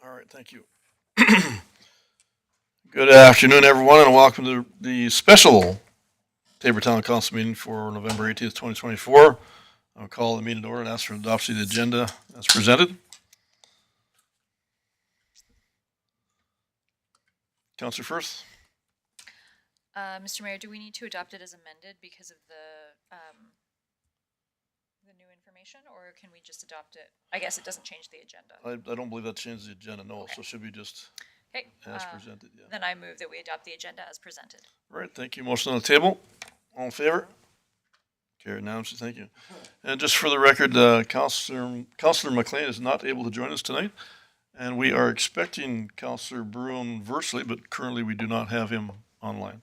All right, thank you. Good afternoon, everyone, and welcome to the special Tabor Town Council meeting for November 18th, 2024. I'll call the meeting to order and ask for adoption of the agenda as presented. Councilor Firth. Mr. Mayor, do we need to adopt it as amended because of the new information, or can we just adopt it? I guess it doesn't change the agenda. I don't believe that changes the agenda, no, Okay. so it should be just Okay. as presented. Yeah. Then I move that we adopt the agenda as presented. All right, thank you. Motion on the table. All in favor? Carried unanimously, thank you. And just for the record, Councilor McLean is not able to join us tonight, and we are expecting Councilor Bruin virtually, but currently we do not have him online.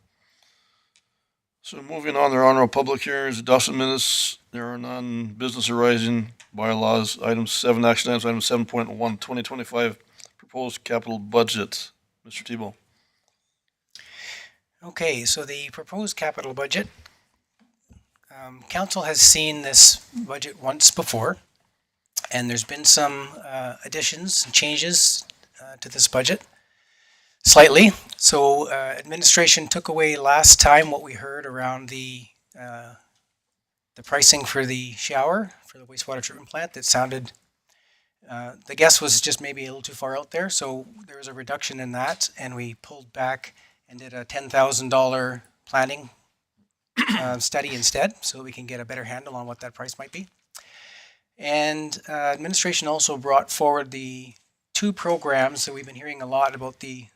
So moving on, there are no public hearings, adoption minutes, there are none, business arising, bylaws, item 7, action items, item 7.1, 2025 proposed capital budget. Mr. Tebow. Okay, so the proposed capital budget, council has seen this budget once before, and there's been some additions and changes to this budget slightly. So administration took away last time what we heard around the pricing for the shower for the wastewater treatment plant. That sounded, the guess was just maybe a little too far out there. So there was a reduction in that, and we pulled back and did a $10,000 planning study instead, so we can get a better handle on what that price might be. And administration also brought forward the two programs that we've been hearing a lot about the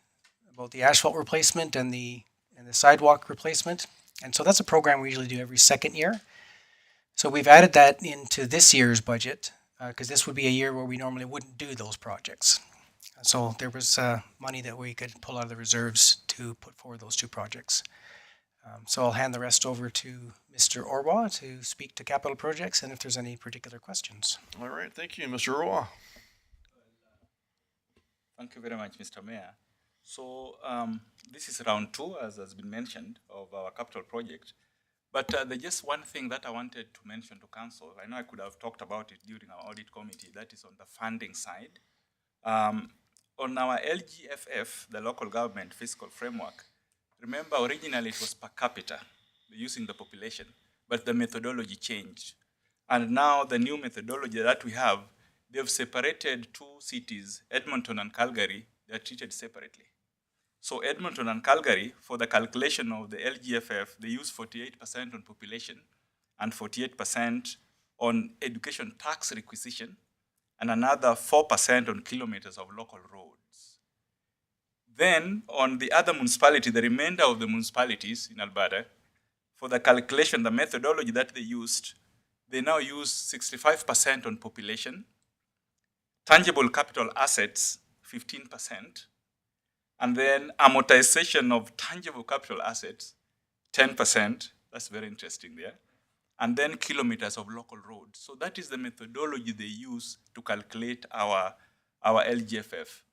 asphalt replacement and the sidewalk replacement. And so that's a program we usually do every second year. So we've added that into this year's budget because this would be a year where we normally wouldn't do those projects. So there was money that we could pull out of the reserves to put forward those two projects. So I'll hand the rest over to Mr. Orwa to speak to capital projects and if there's any particular questions. All right, thank you, Mr. Roa. Thank you very much, Mr. Mayor. So this is round 2, as has been mentioned, of our capital project. But there's just one thing that I wanted to mention to council. I know I could have talked about it during our audit committee. That is on the funding side. On our LGFF, the local government fiscal framework, remember originally it was per capita, using the population, but the methodology changed. And now the new methodology that we have, they've separated two cities, Edmonton and Calgary. They're treated separately. So Edmonton and Calgary, for the calculation of the LGFF, they use 48% on population and 48% on education tax requisition and another 4% on kilometers of local roads. Then on the other municipality, the remainder of the municipalities in Alberta, for the calculation, the methodology that they used, they now use 65% on population, tangible capital assets, 15%, and then amortization of tangible capital assets, 10%. That's very interesting there. And then kilometers of local roads. So that is the methodology they use to calculate our LGFF.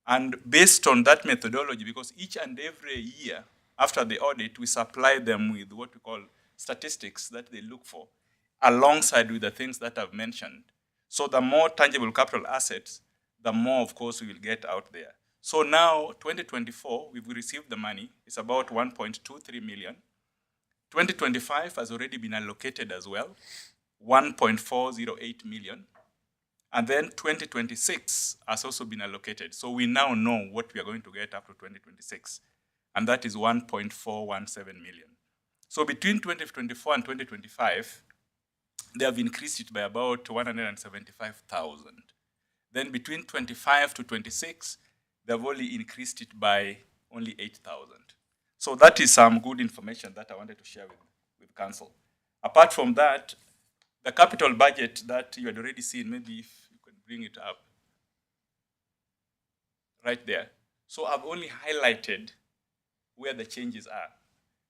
And based on that methodology, because each and every year after the audit, we supply them with what we call statistics that they look for, alongside with the things that I've mentioned. So the more tangible capital assets, the more, of course, we will get out there. So now, 2024, we've received the money. It's about 1.23 million. 2025 has already been allocated as well, 1.408 million. And then 2026 has also been allocated. So we now know what we are going to get up to 2026. And that is 1.417 million. So between 2024 and 2025, they have increased it by about 175,000. Then between 25 to 26, they've only increased it by only 8,000. So that is some good information that I wanted to share with council. Apart from that, the capital budget that you had already seen, maybe if you could bring it up right there. So I've only highlighted where the changes are.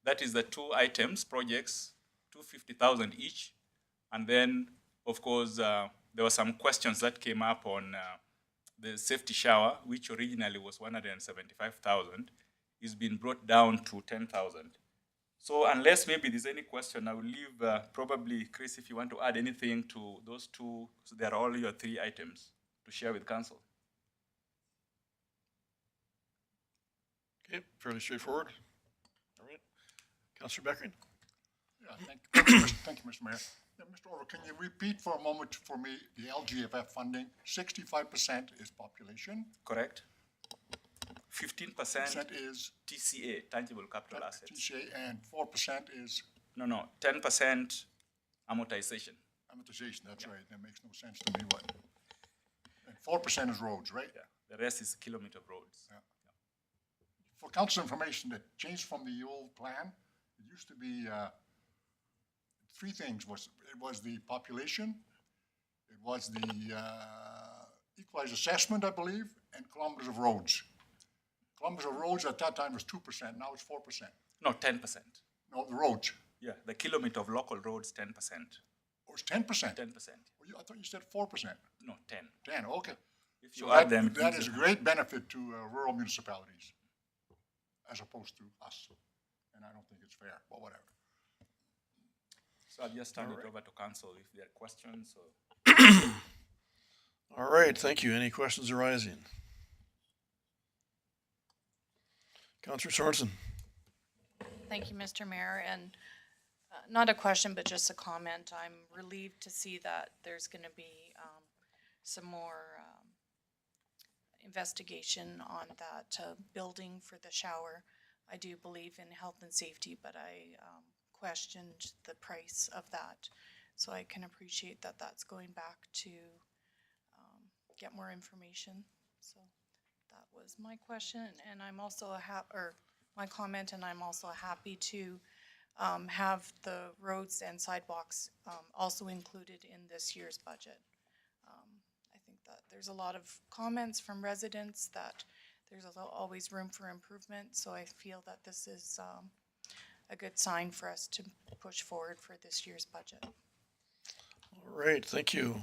That is the two items, projects, 250,000 each. And then, of course, there were some questions that came up on the safety shower, which originally was 175,000, is being brought down to 10,000. So unless maybe there's any question, I will leave probably, Chris, if you want to add anything to those two, so they are all your three items to share with council. Okay, fairly straightforward. All right. Councillor Beckering? Yeah, thank you, Mr. Mayor. Yeah, Mr. Orr, can you repeat for a moment for me the LGFF funding? 65% is population, Correct? 15% percent is TCA, tangible capital assets. TCA, and 4% is No, 10% amortization. amortization. That's right. That makes no sense to me. What? And 4% is roads, right? Yeah. The rest is kilometer of roads. For council information, that changed from the old plan. It used to be three things. It was the population, it was the equalized assessment, I believe, and kilometers of roads. Kilometers of roads at that time was 2%. Now it's 4%. No, 10%. No, the roads. Yeah, the kilometer of local roads, 10%. Oh, it's 10%. 10%. I thought you said 4%. No, 10. 10, okay. If you So add them, that is a great benefit to rural municipalities as opposed to us. And I don't think it's fair, but whatever. so I'll just turn it over to council if there are questions or. All right, thank you. Any questions arising? Councillor Sorensen? Thank you, Mr. Mayor, and not a question, but just a comment. I'm relieved to see that there's going to be some more investigation on that building for the shower. I do believe in health and safety, but I questioned the price of that. So I can appreciate that that's going back to get more information. So that was my question, and I'm also my comment, and I'm also happy to have the roads and sidewalks also included in this year's budget. I think that there's a lot of comments from residents that there's always room for improvement, so I feel that this is a good sign for us to push forward for this year's budget. All right, thank you.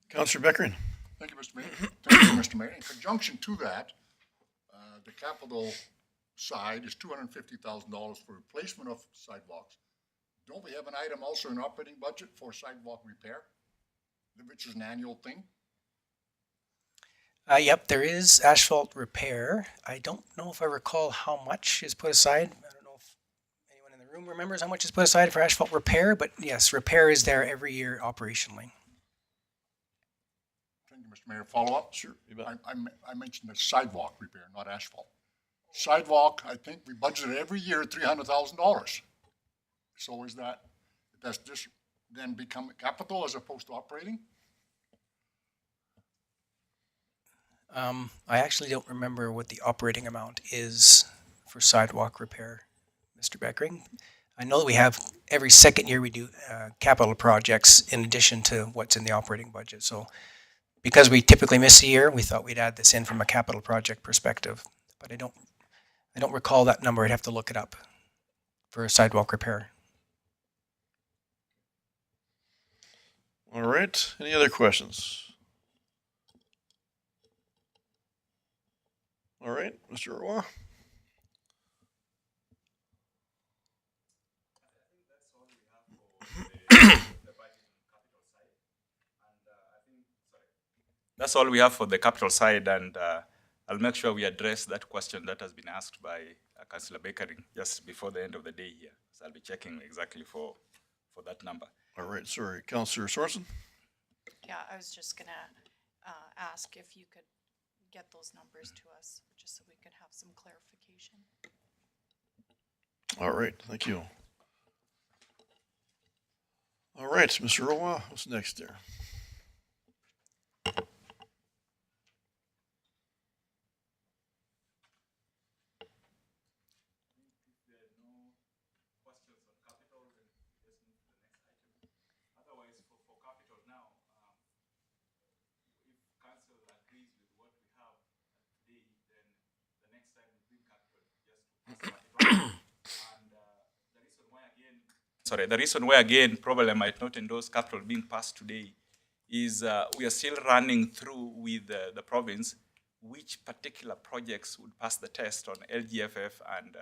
Councillor Beckering? Thank you, Mr. Mayor. Thank you, Mr. Mayor. In conjunction to that, the capital side is $250,000 for replacement of sidewalks. Don't we have an item also in operating budget for sidewalk repair, which is an annual thing? Yep, there is asphalt repair. I don't know if I recall how much is put aside. I don't know if anyone in the room remembers how much is put aside for asphalt repair, but yes, repair is there every year operationally. Thank you, Mr. Mayor. Follow up? Sure, you bet. I mentioned the sidewalk repair, not asphalt. Sidewalk, I think we budgeted every year $300,000. So does this then become capital as opposed to operating? I actually don't remember what the operating amount is for sidewalk repair, Mr. Beckering. I know that we have, every second year we do capital projects in addition to what's in the operating budget. So because we typically miss a year, we thought we'd add this in from a capital project perspective. But I don't recall that number. I'd have to look it up for a sidewalk repair. All right, any other questions? All right, Mr. Roy? That's all we have for the capital side, and I'll make sure we address that question that has been asked by Councillor Beckering just before the end of the day here. So I'll be checking exactly for that number. All right, sorry, Councillor Sorensen? Yeah, I was just gonna ask if you could get those numbers to us, just so we could have some clarification. All right, thank you. All right, Mr. Roy, what's next there? The reason why, again, probably I might not endorse capital being passed today is we are still running through with the province which particular projects would pass the test on LGFF and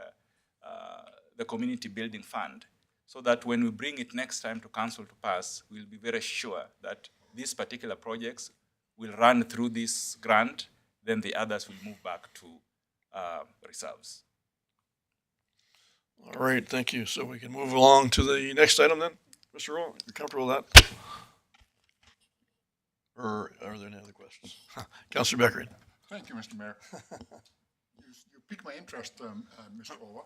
the Community Building Fund, so that when we bring it next time to council to pass, we'll be very sure that these particular projects will run through this grant, then the others will move back to reserves. All right, thank you. So we can move along to the next item then. Mr. Rowe, you comfortable with that? Or are there any other questions? Councillor Beckering. Thank you, Mr. Mayor. You piqued my interest, Mr. Owa.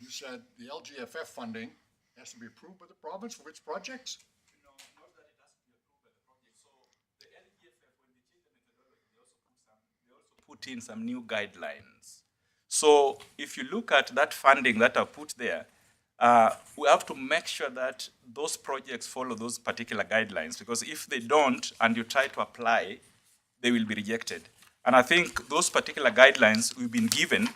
You said the LGFF funding has to be approved by the province for which projects? No, not that it has to be approved by the project. So the LGFF, when they change the methodology, they also put in some new guidelines. So if you look at that funding that are put there, we have to make sure that those projects follow those particular guidelines, because if they don't and you try to apply, they will be rejected. And I think those particular guidelines we've been given,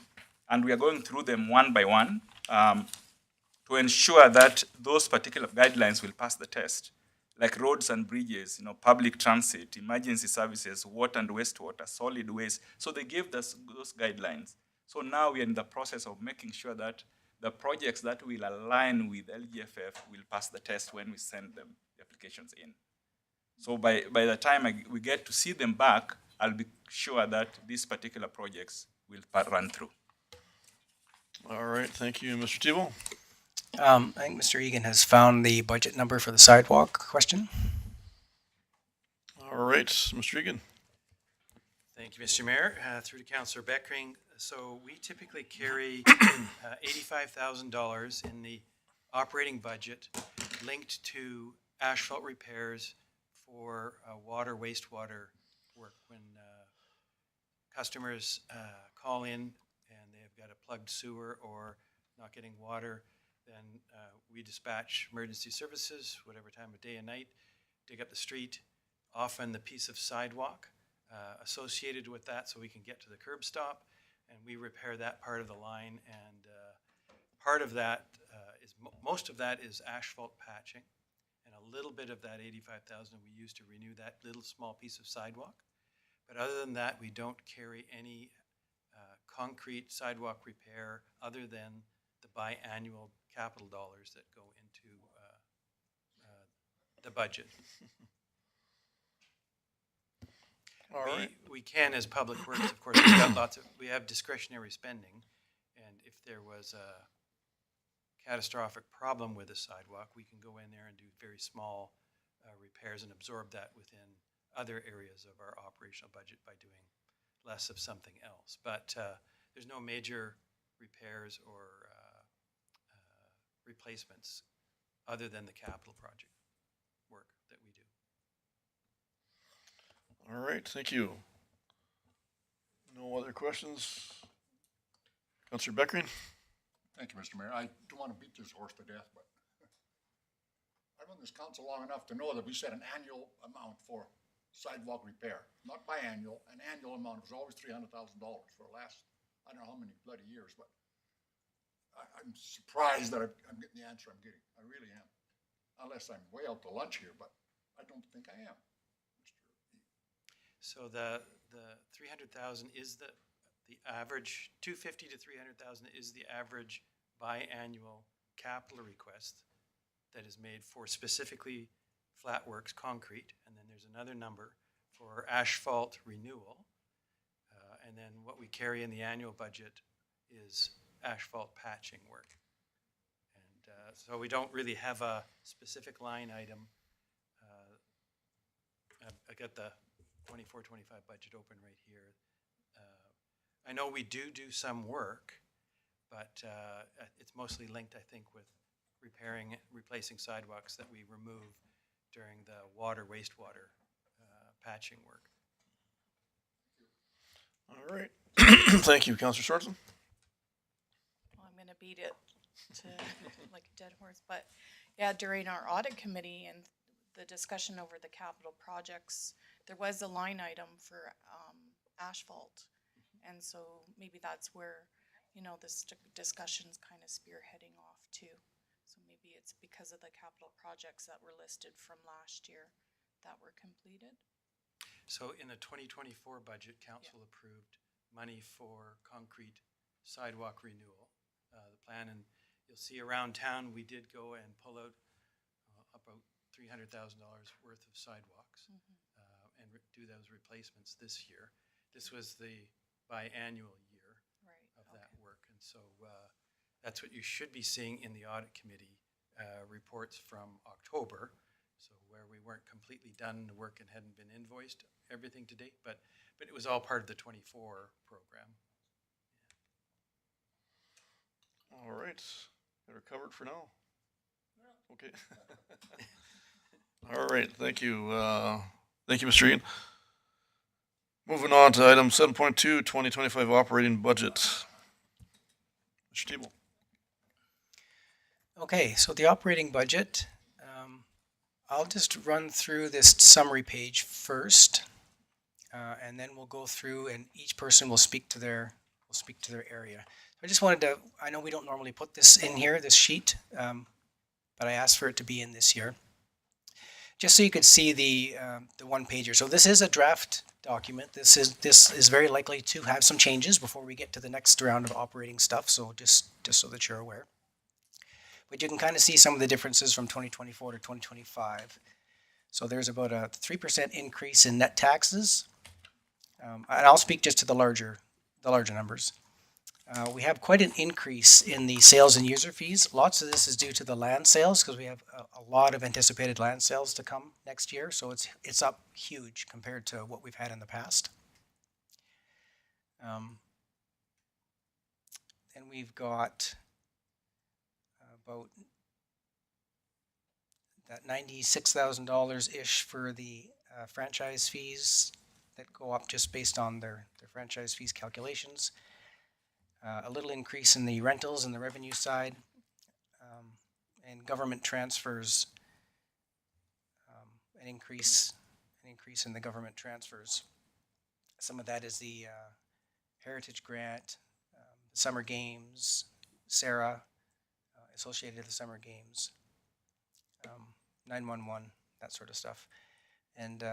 and we are going through them one by one to ensure that those particular guidelines will pass the test, like roads and bridges, public transit, emergency services, water and wastewater, solid waste. So they gave us those guidelines. So now we are in the process of making sure that the projects that will align with LGFF will pass the test when we send them the applications in. So by the time we get to see them back, I'll be sure that these particular projects will run through. All right, thank you, Mr. Tebow. I think Mr. Egan has found the budget number for the sidewalk question. All right, Mr. Egan. Thank you, Mr. Mayor. Through to Councillor Beckering. So we typically carry $85,000 in the operating budget linked to asphalt repairs for water, wastewater work. When customers call in and they've got a plugged sewer or not getting water, then we dispatch emergency services, whatever time of day and night, dig up the street, often the piece of sidewalk associated with that so we can get to the curb stop, and we repair that part of the line. And part of that most of that is asphalt patching, and a little bit of that 85,000 we use to renew that little small piece of sidewalk. But other than that, we don't carry any concrete sidewalk repair other than the biannual capital dollars that go into the budget. All right. We can, as Public Works, of course, we have discretionary spending, and if there was a catastrophic problem with a sidewalk, we can go in there and do very small repairs and absorb that within other areas of our operational budget by doing less of something else. But there's no major repairs or replacements other than the capital project work that we do. All right, thank you. No other questions? Councillor Beckering? Thank you, Mr. Mayor. I don't want to beat this horse to death, but I've been on this council long enough to know that we set an annual amount for sidewalk repair, not biannual, an annual amount. It was always $300,000 for the last, I don't know how many bloody years, but I'm surprised that I'm getting the answer I'm getting. I really am. Unless I'm way out to lunch here, but I don't think I am, Mr. E. So the 300,000 is the average, 250 to 300,000 is the average biannual capital request that is made for specifically flat works, concrete, and then there's another number for asphalt renewal. And then what we carry in the annual budget is asphalt patching work. And so we don't really have a specific line item. I got the 24-25 budget open right here. I know we do some work, but it's mostly linked, I think, with replacing sidewalks that we remove during the water, wastewater patching work. All right. Thank you, Councillor Sorensen. Well, I'm gonna beat it to like a dead horse, but yeah, during our audit committee and the discussion over the capital projects, there was a line item for asphalt. And so maybe that's where, this discussion's kind of spearheading off too. So maybe it's because of the capital projects that were listed from last year that were completed. So in the 2024 budget, council approved money for concrete sidewalk renewal, the plan, and you'll see around town, we did go and pull out about $300,000 worth of sidewalks and do those replacements this year. This was the biannual year. Right. That's what you should be seeing in the audit committee reports from October. So where we weren't completely done the work and hadn't been invoiced everything to date, but it was all part of the 24 program. All right, got her covered for now. Okay. All right, thank you. Thank you, Mr. Ian. Moving on to item 7.2, 2025 operating budget. Mr. Tebow. Okay, so the operating budget, I'll just run through this summary page first, and then we'll go through and each person will speak to their area. I just wanted to, I know we don't normally put this in here, this sheet, but I asked for it to be in this year. Just so you could see the one pager. So this is a draft document. This is very likely to have some changes before we get to the next round of operating stuff. So just so that you're aware. But you can kind of see some of the differences from 2024 to 2025. So there's about a 3% increase in net taxes. And I'll speak just to the larger numbers. We have quite an increase in the sales and user fees. Lots of this is due to the land sales because we have a lot of anticipated land sales to come next year. So it's up huge compared to what we've had in the past. And we've got about that $96,000-ish for the franchise fees that go up just based on their franchise fees calculations. A little increase in the rentals and the revenue side, and government transfers, an increase in the government transfers. Some of that is the Heritage Grant, the Summer Games, Sarah, associated with the Summer Games, 911, that sort of stuff. And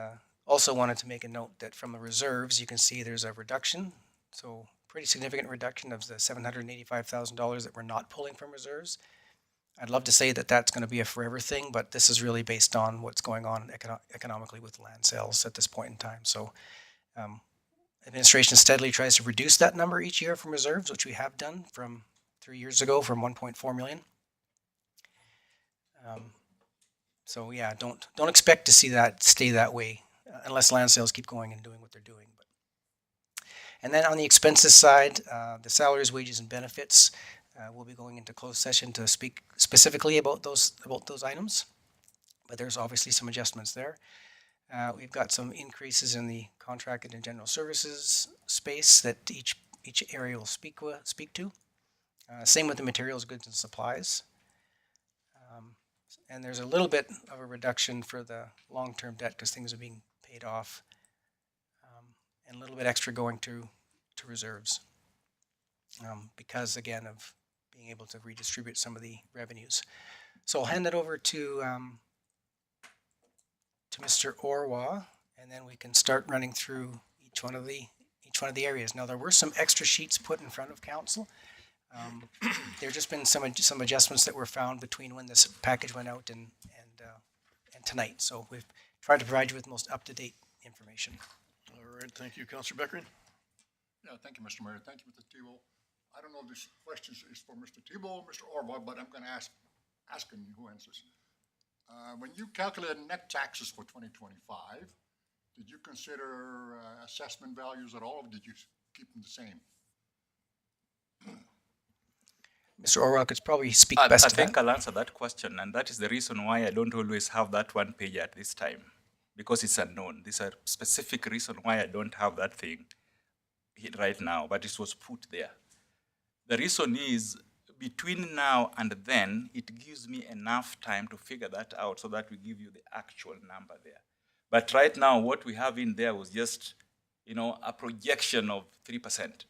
also wanted to make a note that from the reserves, you can see there's a reduction. So pretty significant reduction of the $785,000 that we're not pulling from reserves. I'd love to say that that's going to be a forever thing, but this is really based on what's going on economically with land sales at this point in time. So administration steadily tries to reduce that number each year from reserves, which we have done from 3 years ago from 1.4 million. So yeah, don't expect to see that stay that way unless land sales keep going and doing what they're doing. And then on the expenses side, the salaries, wages, and benefits, we'll be going into closed session to speak specifically about those items. But there's obviously some adjustments there. We've got some increases in the contracted and general services space that each area will speak to. Same with the materials, goods, and supplies. And there's a little bit of a reduction for the long-term debt because things are being paid off. And a little bit extra going to reserves because, again, of being able to redistribute some of the revenues. So I'll hand it over to Mr. Orwa, and then we can start running through each one of the areas. Now, there were some extra sheets put in front of council. There just been some adjustments that were found between when this package went out and tonight. So we've tried to provide you with the most up-to-date information. All right, thank you, Councillor Beckering. Yeah, thank you, Mr. Mayor. Thank you, Mr. Tebow. I don't know if this question is for Mr. Tebow or Mr. Orwa, but I'm going to ask him who answers. When you calculated net taxes for 2025, did you consider assessment values at all, or did you keep them the same? Mr. Orwa could probably speak I best to think that. I'll answer that question, and that is the reason why I don't always have that one page at this time, because it's unknown. There's a specific reason why I don't have that thing right now, but it was put there. The reason is between now and then, it gives me enough time to figure that out so that we give you the actual number there. But right now, what we have in there was just, a projection of 3%.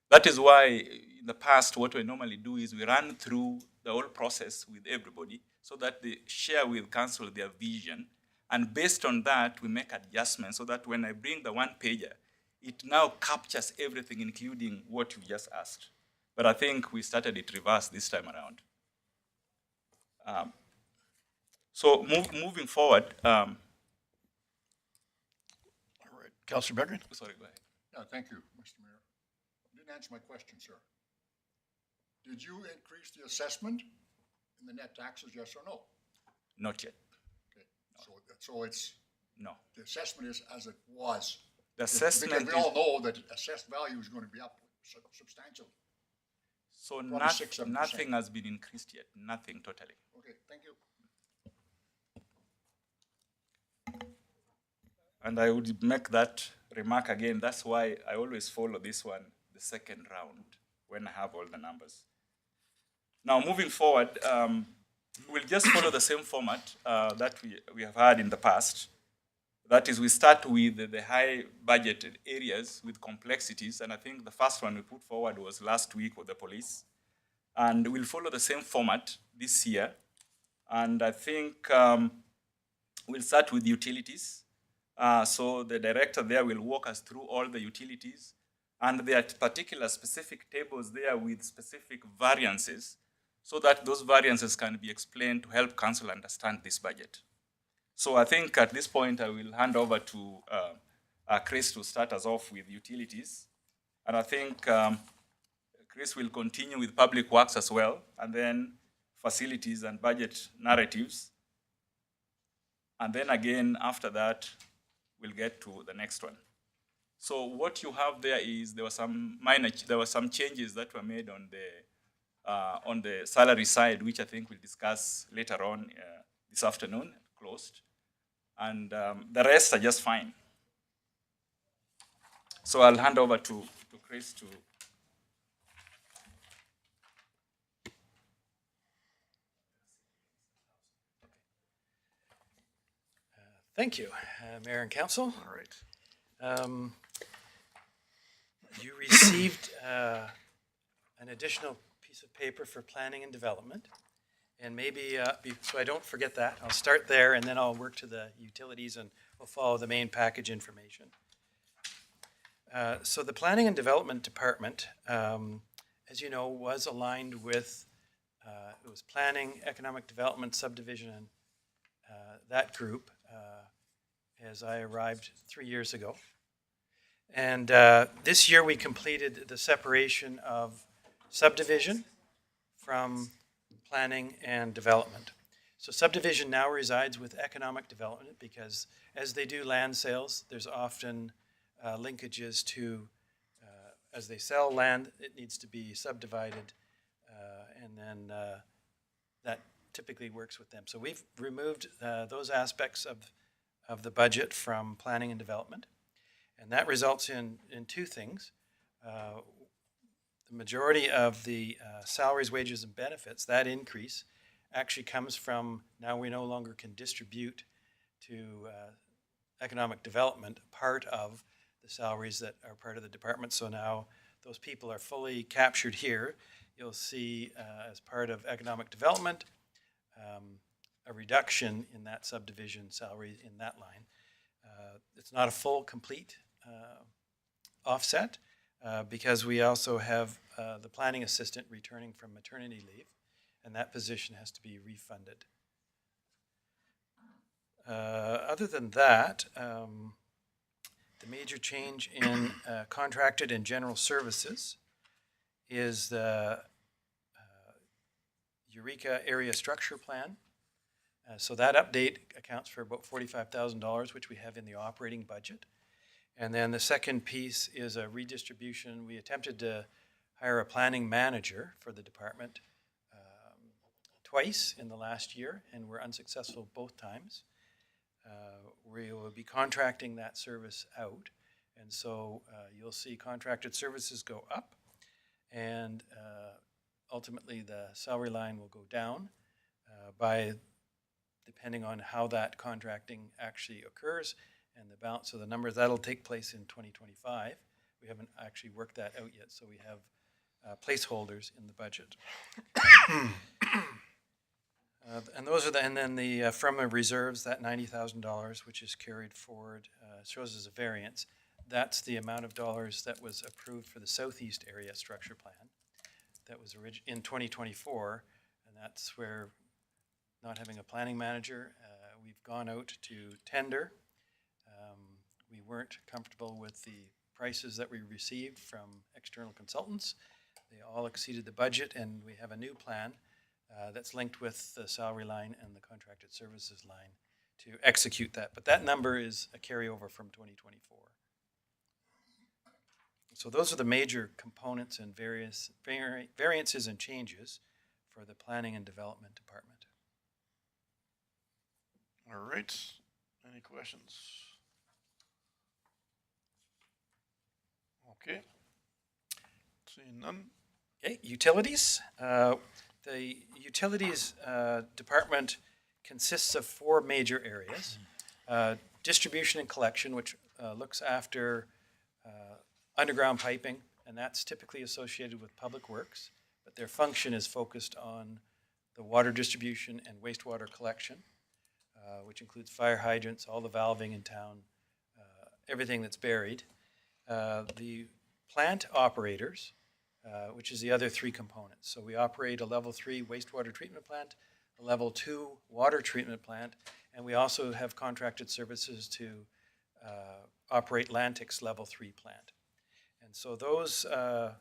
That is why in the past, what we normally do is we run through the whole process with everybody so that they share with council their vision. And based on that, we make adjustments so that when I bring the one pager, it now captures everything, including what you just asked. But I think we started it reverse this time around. So moving forward. All right, Councillor Beckering. Sorry, go ahead. Yeah, thank you, Mr. Mayor. You didn't answer my question, sir. Did you increase the assessment in the net taxes, yes or no? Not yet, Okay, so it's, no. the assessment is as it was. The Because assessment we is, all know that assessed value is going to be up substantially. so 26, 7%. nothing has been increased yet, nothing totally. Okay, thank you. And I would make that remark again. That's why I always follow this one, the second round, when I have all the numbers. Now, moving forward, we'll just follow the same format that we have had in the past. That is, we start with the high budgeted areas with complexities. And I think the first one we put forward was last week with the police. And we'll follow the same format this year. And I think we'll start with utilities. So the director there will walk us through all the utilities, and there are particular specific tables there with specific variances, so that those variances can be explained to help council understand this budget. So I think at this point I will hand over to Chris to start us off with utilities, and I think Chris will continue with public works as well, and then facilities and budget narratives, and then again after that we'll get to the next one. So what you have there is there were some changes that were made on the salary side, which I think we'll discuss later on this afternoon, closed, and the rest are just fine. So I'll hand over to Chris to. Thank you, Mayor and Council. All right. You received an additional piece of paper for planning and development. And maybe, so I don't forget that, I'll start there and then I'll work to the utilities and we'll follow the main package information. So the Planning and Development Department, as you know, was aligned with, it was Planning, Economic Development, Subdivision, and that group as I arrived 3 years ago. And this year we completed the separation of subdivision from planning and development. So subdivision now resides with economic development because as they do land sales, there's often linkages to, as they sell land, it needs to be subdivided, and then that typically works with them. So we've removed those aspects of the budget from planning and development. And that results in two things. The majority of the salaries, wages, and benefits, that increase actually comes from, now we no longer can distribute to economic development part of the salaries that are part of the department. So now those people are fully captured here. You'll see as part of economic development, a reduction in that subdivision salary in that line. It's not a full, complete offset because we also have the planning assistant returning from maternity leave, and that position has to be refunded. Other than that, the major change in contracted and general services is the Eureka Area Structure Plan. So that update accounts for about $45,000, which we have in the operating budget. And then the second piece is a redistribution. We attempted to hire a planning manager for the department twice in the last year, and we're unsuccessful both times. We will be contracting that service out, and so you'll see contracted services go up, and ultimately the salary line will go down depending on how that contracting actually occurs and the balance of the numbers. That'll take place in 2025. We haven't actually worked that out yet, so we have placeholders in the budget. And those are and then the from the reserves, that $90,000, which is carried forward, shows as a variance. That's the amount of dollars that was approved for the Southeast Area Structure Plan that was in 2024, and that's where, not having a planning manager, we've gone out to tender. We weren't comfortable with the prices that we received from external consultants. They all exceeded the budget, and we have a new plan that's linked with the salary line and the contracted services line to execute that. But that number is a carryover from 2024. So those are the major components and variances and changes for the Planning and Development Department. All right. Any questions? Okay. Seeing none. Okay, utilities. The utilities department consists of four major areas. Distribution and collection, which looks after underground piping, and that's typically associated with public works, but their function is focused on the water distribution and wastewater collection, which includes fire hydrants, all the valving in town, everything that's buried. The plant operators, which is the other three components. So we operate a level 3 wastewater treatment plant, a level 2 water treatment plant, and we also have contracted services to operate Lantic's level 3 plant. And so those are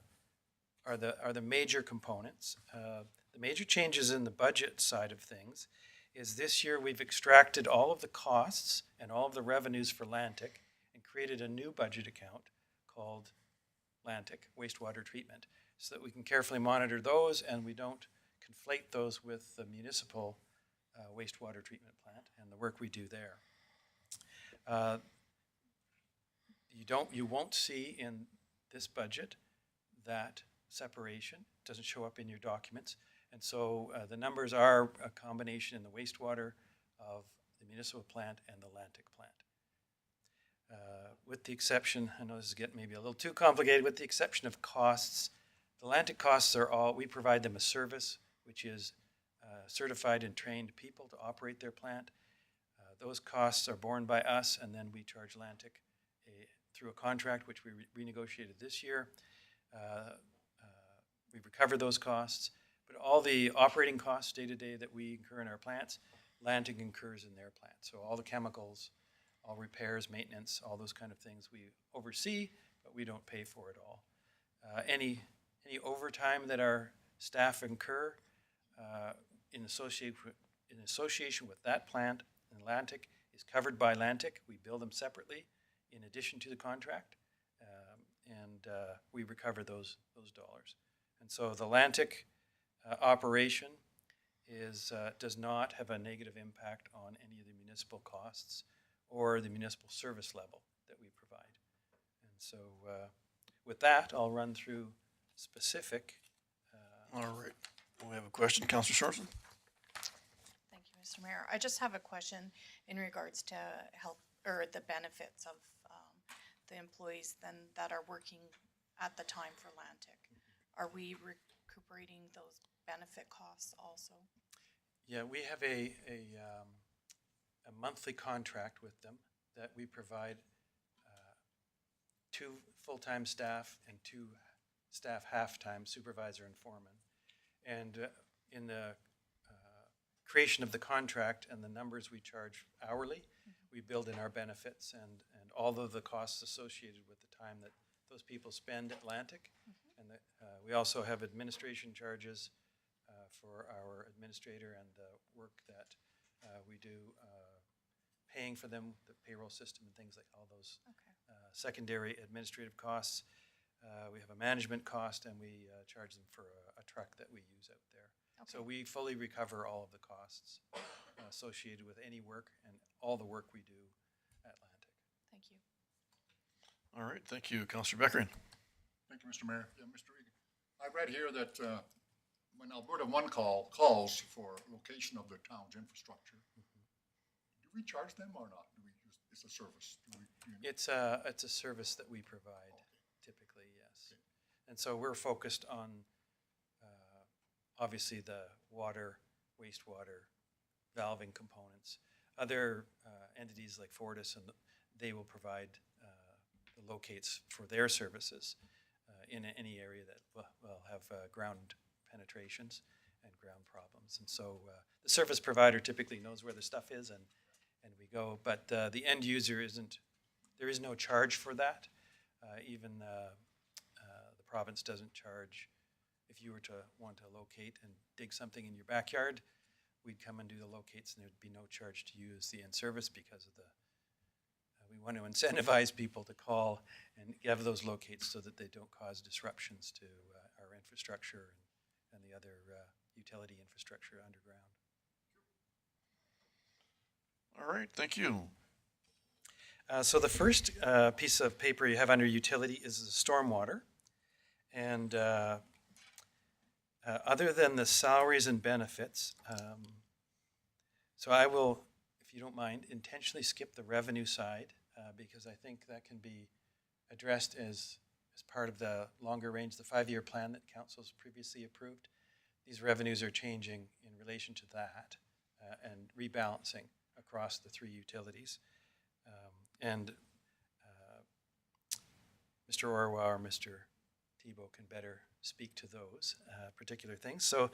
the major components. The major changes in the budget side of things is this year we've extracted all of the costs and all of the revenues for Lantic and created a new budget account called Lantic Wastewater Treatment so that we can carefully monitor those and we don't conflate those with the municipal wastewater treatment plant and the work we do there. You won't see in this budget that separation. It doesn't show up in your documents. And so the numbers are a combination in the wastewater of the municipal plant and the Lantic plant. With the exception, I know this is getting maybe a little too complicated, with the exception of costs. The Lantic costs are all, we provide them a service, which is certified and trained people to operate their plant. Those costs are borne by us, and then we charge Lantic through a contract, which we renegotiated this year. We recover those costs, but all the operating costs day-to-day that we incur in our plants, Lantic incurs in their plant. So all the chemicals, all repairs, maintenance, all those kind of things we oversee, but we don't pay for it all. Any overtime that our staff incur in association with that plant in Lantic is covered by Lantic. We bill them separately in addition to the contract, and we recover those dollars. And so the Lantic operation does not have a negative impact on any of the municipal costs or the municipal service level that we provide. And so with that, I'll run through specific. All right. We have a question, Councillor Sorensen. Thank you, Mr. Mayor. I just have a question in regards to help or the benefits of the employees then that are working at the time for Lantic. Are we recuperating those benefit costs also? Yeah, we have a monthly contract with them that we provide 2 full-time staff and 2 staff half-time, supervisor and foreman. And in the creation of the contract and the numbers we charge hourly, we build in our benefits and all of the costs associated with the time that those people spend at Lantic. And we also have administration charges for our administrator and the work that we do, paying for them, the payroll system and things like all those secondary administrative costs. We have a management cost, and we charge them for a truck that we use out there. So we fully recover all of the costs associated with any work and all the work we do at Lantic. Thank you. All right. Thank you, Councillor Beckering. Thank you, Mr. Mayor. Yeah, Mr. Regan. I read here that when Alberta One calls for location of the town's infrastructure, do we charge them or not? Do we use, it's a service? Do you know? It's a service that we provide, typically, yes. And so we're focused on obviously the water, wastewater, valving components. Other entities like Fortis, and they will provide the locates for their services in any area that will have ground penetrations and ground problems. And so the service provider typically knows where the stuff is, and we go. But the end user there is no charge for that. Even the province doesn't charge if you were to want to locate and dig something in your backyard, we'd come and do the locates, and there'd be no charge to you as the in-service because of the, we want to incentivize people to call and have those locates so that they don't cause disruptions to our infrastructure and the other utility infrastructure underground. All right, thank you. So the first piece of paper you have under utility is the stormwater. And other than the salaries and benefits, so I will, if you don't mind, intentionally skip the revenue side because I think that can be addressed as part of the longer range, the 5-year plan that council's previously approved. These revenues are changing in relation to that and rebalancing across the 3 utilities. And Mr. Orwa or Mr. Thibault can better speak to those particular things. So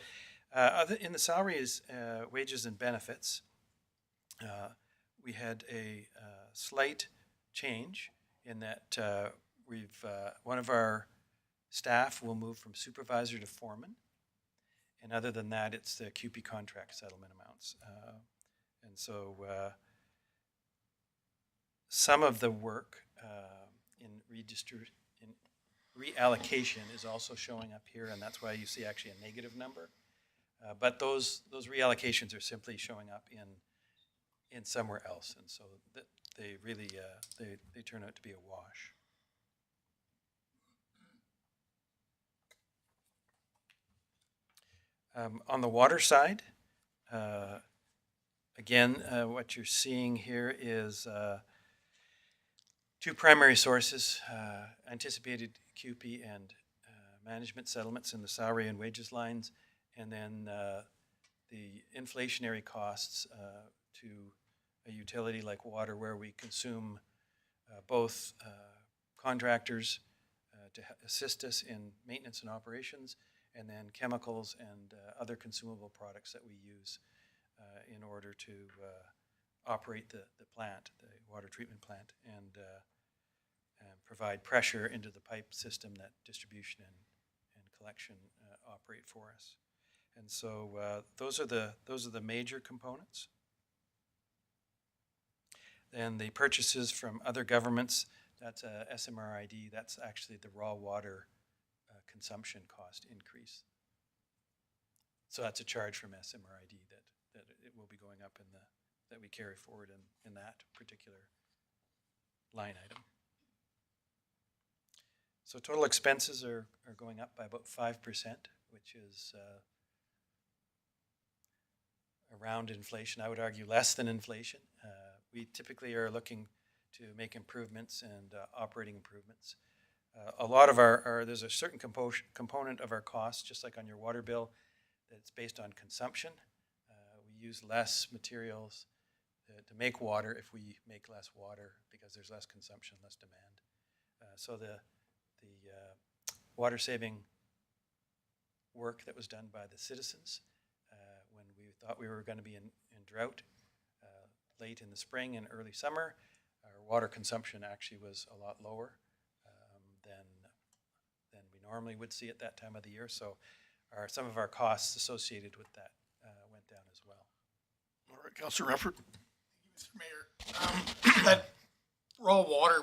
in the salaries, wages and benefits, we had a slight change in that one of our staff will move from supervisor to foreman. And other than that, it's the QP contract settlement amounts. And so some of the work in reallocation is also showing up here, and that's why you see actually a negative number. But those reallocations are simply showing up in somewhere else, and so they really they turn out to be a wash. On the water side, again, what you're seeing here is 2 primary sources, anticipated QP and management settlements in the salary and wages lines, and then the inflationary costs to a utility like water where we consume both contractors to assist us in maintenance and operations, and then chemicals and other consumable products that we use in order to operate the plant, the water treatment plant, and provide pressure into the pipe system that distribution and collection operate for us. And so those are the major components. Then the purchases from other governments, that's a SMRID, that's actually the raw water consumption cost increase. So that's a charge from SMRID that it will be going up that we carry forward in that particular line item. So total expenses are going up by about 5%, which is around inflation. I would argue less than inflation. We typically are looking to make improvements and operating improvements. A lot of there's a certain component of our costs, just like on your water bill, that's based on consumption. We use less materials to make water if we make less water because there's less consumption, less demand. So the water saving work that was done by the citizens when we thought we were going to be in drought late in the spring and early summer, our water consumption actually was a lot lower than we normally would see at that time of the year. So some of our costs associated with that went down as well. All right, Councillor Rufford. Mr. Mayor, that raw water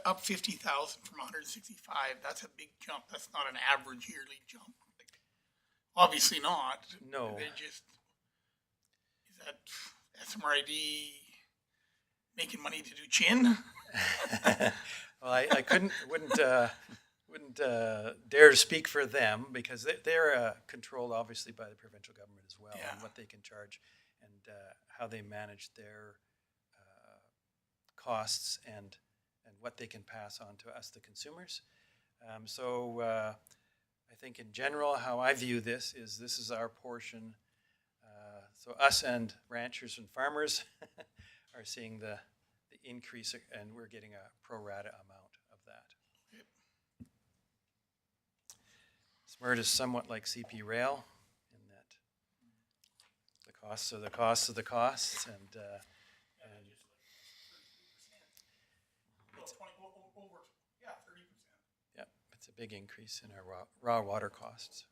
up 50,000 from 165, that's a big jump. That's not an average yearly jump. Obviously not. No. They're just, is that SMRID making money to do chin? Well, I wouldn't dare to speak for them because they're controlled obviously by the provincial government as well, Yeah. and what they can charge and how they manage their costs and what they can pass on to us, the consumers. So I think in general, how I view this is our portion. So us and ranchers and farmers are seeing the increase, and we're getting a pro rata amount of that. Yep. SMERT is somewhat like CP Rail in that the costs are the costs of the costs, and Over, yeah, 30%. yeah, it's a big increase in our raw water costs.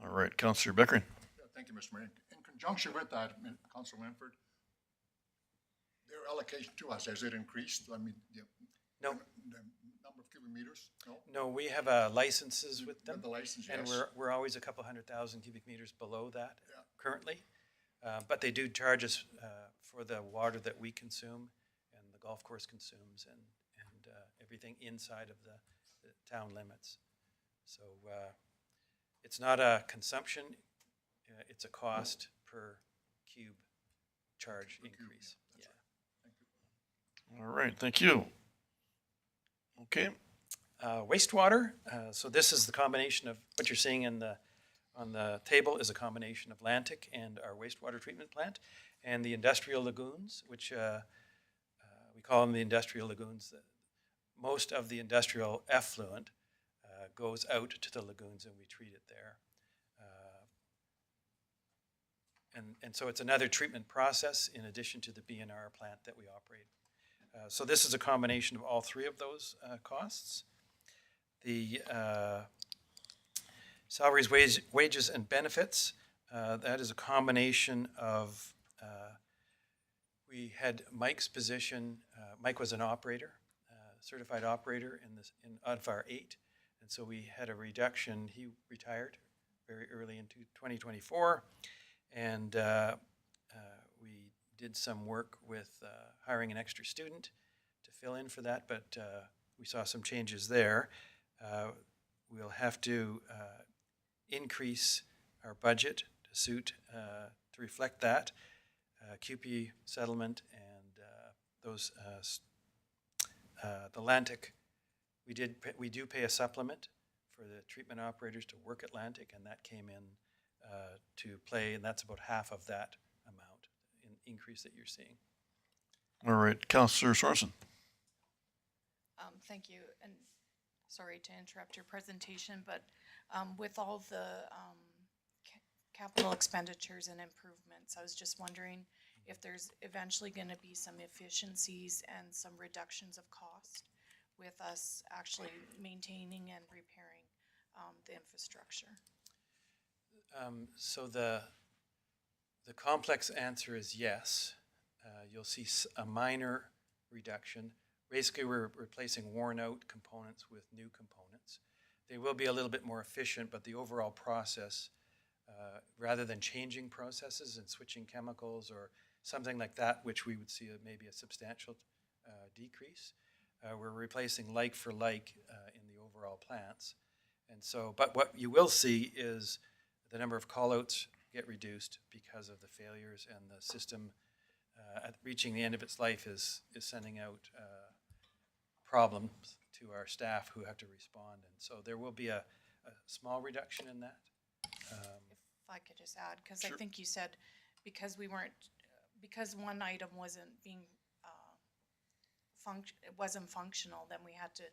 All right, Councillor Beckering. Yeah, thank you, Mr. Mayor. In conjunction with that, Councilor Lanford, their allocation to us, has it increased? I mean, No. the number of cubic meters? No? No, we have licenses with them. The license, And yes. we're always a couple 100,000 cubic meters below that Yeah. currently. But they do charge us for the water that we consume and the golf course consumes and everything inside of the town limits. So it's not a consumption, it's a cost per cube charge increase. Yeah. All right, thank you. Okay, Wastewater, so this is the combination of what you're seeing on the table is a combination of Atlantic and our wastewater treatment plant and the industrial lagoons, which we call them the industrial lagoons. Most of the industrial effluent goes out to the lagoons and we treat it there. And so it's another treatment process in addition to the BNR plant that we operate. So this is a combination of all three of those costs. The salaries, wages, and benefits, that is a combination of, we had Mike's position, Mike was an operator, certified operator out of our 8, and so we had a reduction. He retired very early in 2024, and we did some work with hiring an extra student to fill in for that, but we saw some changes there. We'll have to increase our budget to suit, to reflect that. QP settlement and those, the Atlantic, we do pay a supplement for the treatment operators to work Atlantic, and that came in to play, and that's about half of that amount in increase that you're seeing. all right, Councillor Sorensen. Thank you, and sorry to interrupt your presentation, but with all the capital expenditures and improvements, I was just wondering if there's eventually going to be some efficiencies and some reductions of cost with us actually maintaining and repairing the infrastructure. So the complex answer is yes. You'll see a minor reduction. Basically, we're replacing worn out components with new components. They will be a little bit more efficient, but the overall process, rather than changing processes and switching chemicals or something like that, which we would see maybe a substantial decrease, we're replacing like for like in the overall plants. And so, but what you will see is the number of callouts get reduced because of the failures, and the system at reaching the end of its life is sending out problems to our staff who have to respond. And so there will be a small reduction in that. If I could just add, because Sure. I think you said because we weren't, because one item wasn't being it wasn't functional, then we had to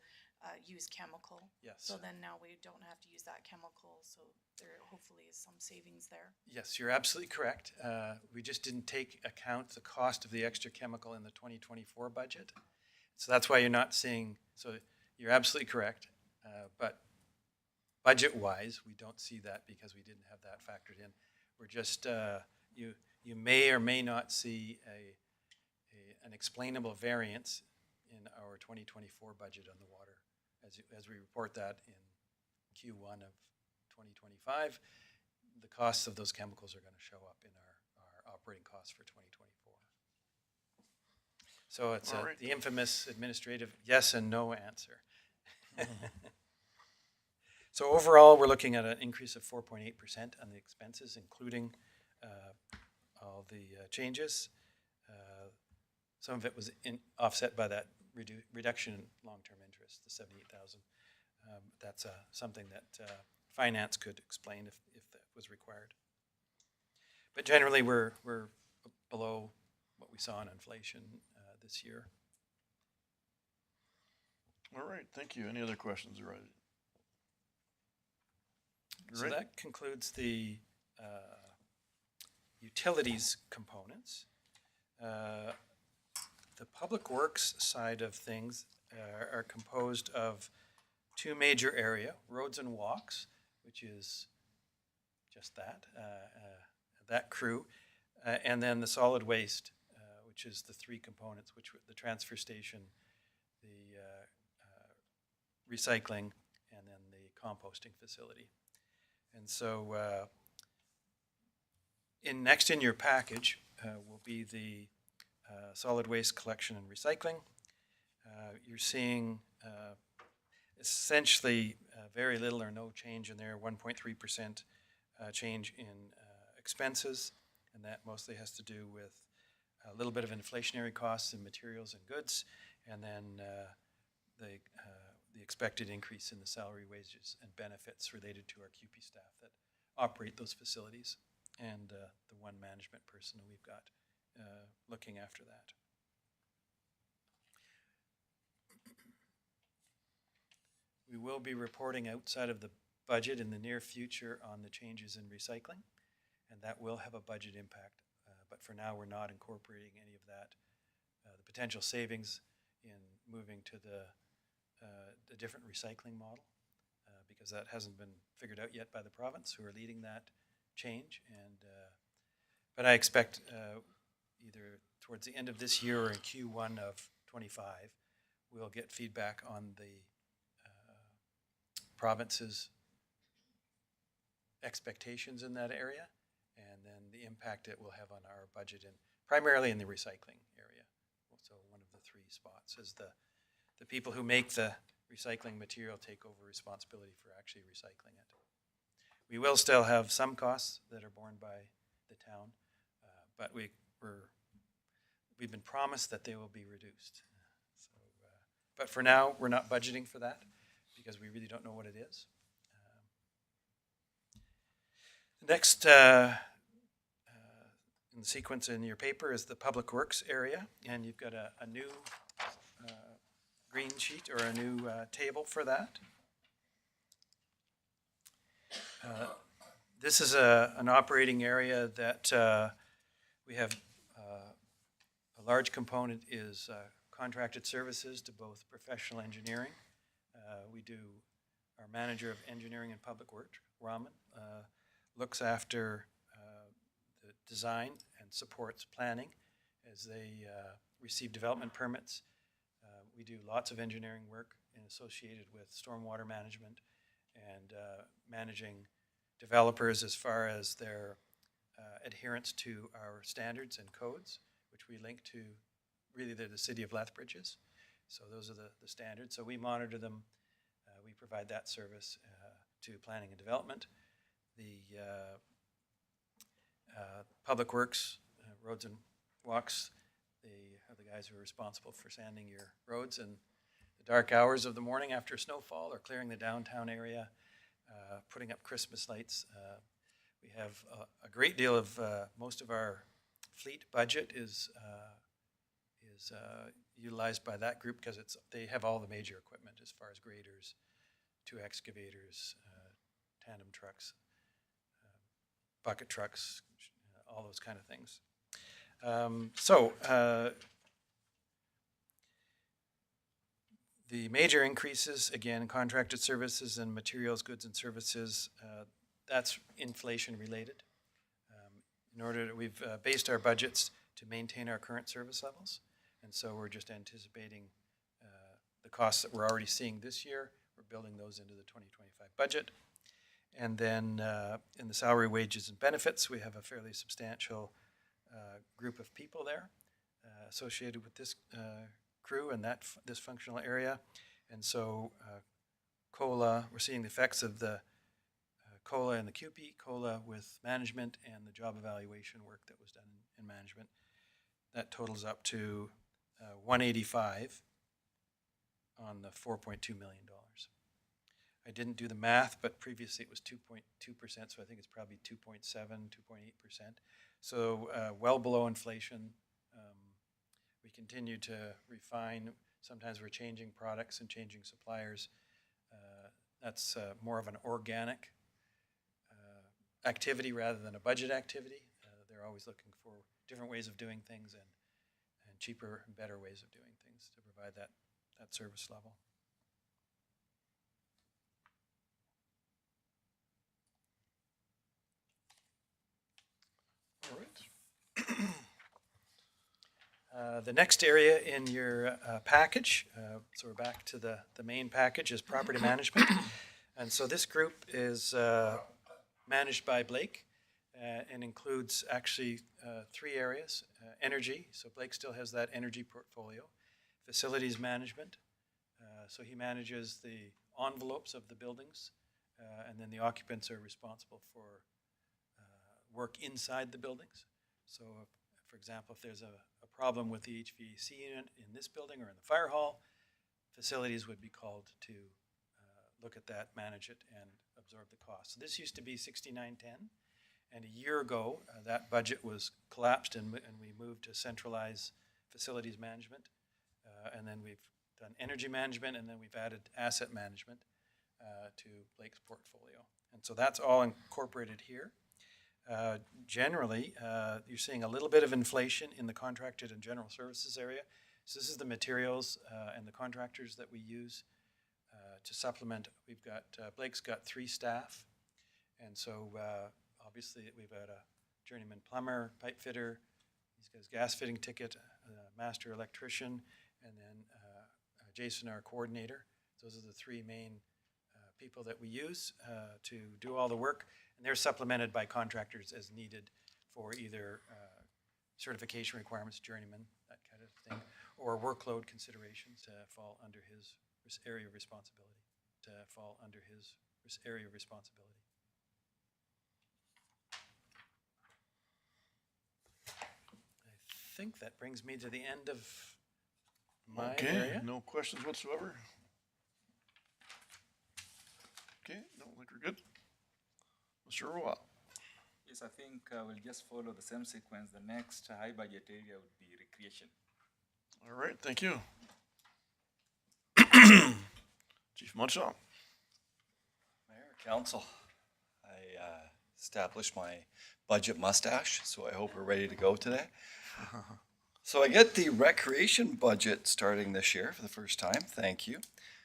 use chemical. Yes. So then now we don't have to use that chemical, so there hopefully is some savings there. Yes, you're absolutely correct. We just didn't take account the cost of the extra chemical in the 2024 budget. So that's why you're not seeing, so you're absolutely correct. But budget-wise, we don't see that because we didn't have that factored in. We're just, you may or may not see an explainable variance in our 2024 budget on the water. As we report that in Q1 of 2025, the costs of those chemicals are going to show up in our operating costs for 2024. So it's All right. the infamous administrative yes and no answer. So overall, we're looking at an increase of 4.8% on the expenses, including all the changes. Some of it was offset by that reduction in long-term interest, the 78,000. That's something that finance could explain if that was required. But generally, we're below what we saw in inflation this year. All right, thank you. Any other questions? All right. So Right. that concludes the utilities components. The public works side of things are composed of two major areas, roads and walks, which is just that crew. And then the solid waste, which is the three components, which were the transfer station, the recycling, and then the composting facility. And so next in your package will be the solid waste collection and recycling. You're seeing essentially very little or no change in there, 1.3% change in expenses, and that mostly has to do with a little bit of inflationary costs in materials and goods, and then the expected increase in the salary, wages, and benefits related to our QP staff that operate those facilities, and the one management person that we've got looking after that. We will be reporting outside of the budget in the near future on the changes in recycling, and that will have a budget impact. But for now, we're not incorporating any of that, the potential savings in moving to the different recycling model, because that hasn't been figured out yet by the province, who are leading that change. But I expect either towards the end of this year or in Q1 of 25, we'll get feedback on the province's expectations in that area, and then the impact it will have on our budget, and primarily in the recycling area. So one of the three spots is the people who make the recycling material take over responsibility for actually recycling it. We will still have some costs that are borne by the town, but we've been promised that they will be reduced. But for now, we're not budgeting for that, because we really don't know what it is. The next in the sequence in your paper is the Public Works area, and you've got a new green sheet or a new table for that. This is an operating area that we have a large component is contracted services to both professional engineering. We do, our manager of engineering and public works, Raman, looks after the design and supports planning as they receive development permits. We do lots of engineering work associated with stormwater management and managing developers as far as their adherence to our standards and codes, which we link to, really they're the City of Lethbridge's. So those are the standards. So we monitor them. We provide that service to planning and development. The Public Works, roads and walks, they are the guys who are responsible for sanding your roads in the dark hours of the morning after snowfall, or clearing the downtown area, putting up Christmas lights. We have a great deal of, most of our fleet budget is utilized by that group, because they have all the major equipment as far as graders, 2 excavators, tandem trucks, bucket trucks, all those kind of things. The major increases, again, contracted services and materials, goods and services, that's inflation related. We've based our budgets to maintain our current service levels, and so we're just anticipating the costs that we're already seeing this year. We're building those into the 2025 budget. And then in the salary, wages, and benefits, we have a fairly substantial group of people there associated with this crew and this functional area. And so COLA, we're seeing the effects of the COLA and the QP, COLA with management and the job evaluation work that was done in management. That totals up to 185 on the $4.2 million. I didn't do the math, but previously it was 2.2%, so I think it's probably 2.7, 2.8%. So well below inflation. We continue to refine. Sometimes we're changing products and changing suppliers. That's more of an organic activity rather than a budget activity. They're always looking for different ways of doing things and cheaper and better ways of doing things to provide that service level. The next area in your package, so we're back to the main package, is property management. And so this group is managed by Blake and includes actually 3 areas. Energy, so Blake still has that energy portfolio. Facilities management, so he manages the envelopes of the buildings, and then the occupants are responsible for work inside the buildings. So, for example, if there's a problem with the HVAC unit in this building or in the fire hall, facilities would be called to look at that, manage it, and absorb the cost. So this used to be 6910, and a year ago, that budget was collapsed, and we moved to centralize facilities management, and then we've done energy management, and then we've added asset management to Blake's portfolio. And so that's all incorporated here. Generally, you're seeing a little bit of inflation in the contracted and general services area. So this is the materials and the contractors that we use to supplement. We've got, Blake's got 3 staff. And so obviously we've got a journeyman plumber, pipe fitter, he's got his gas fitting ticket, a master electrician, and then Jason, our coordinator. Those are the 3 main people that we use to do all the work, and they're supplemented by contractors as needed for either certification requirements, journeyman, that kind of thing, or workload considerations to fall under his area of responsibility. I think that brings me to the end of my Okay, area. no questions whatsoever? Okay, no, I think we're good. Mr. Roy. Yes, I think we'll just follow the same sequence. The next high budget area would be recreation. All right, thank you. Chief Munchausen. Mayor, Council, I established my budget mustache, so I hope we're ready to go today. So I get the recreation budget starting this year for the first time. Thank you.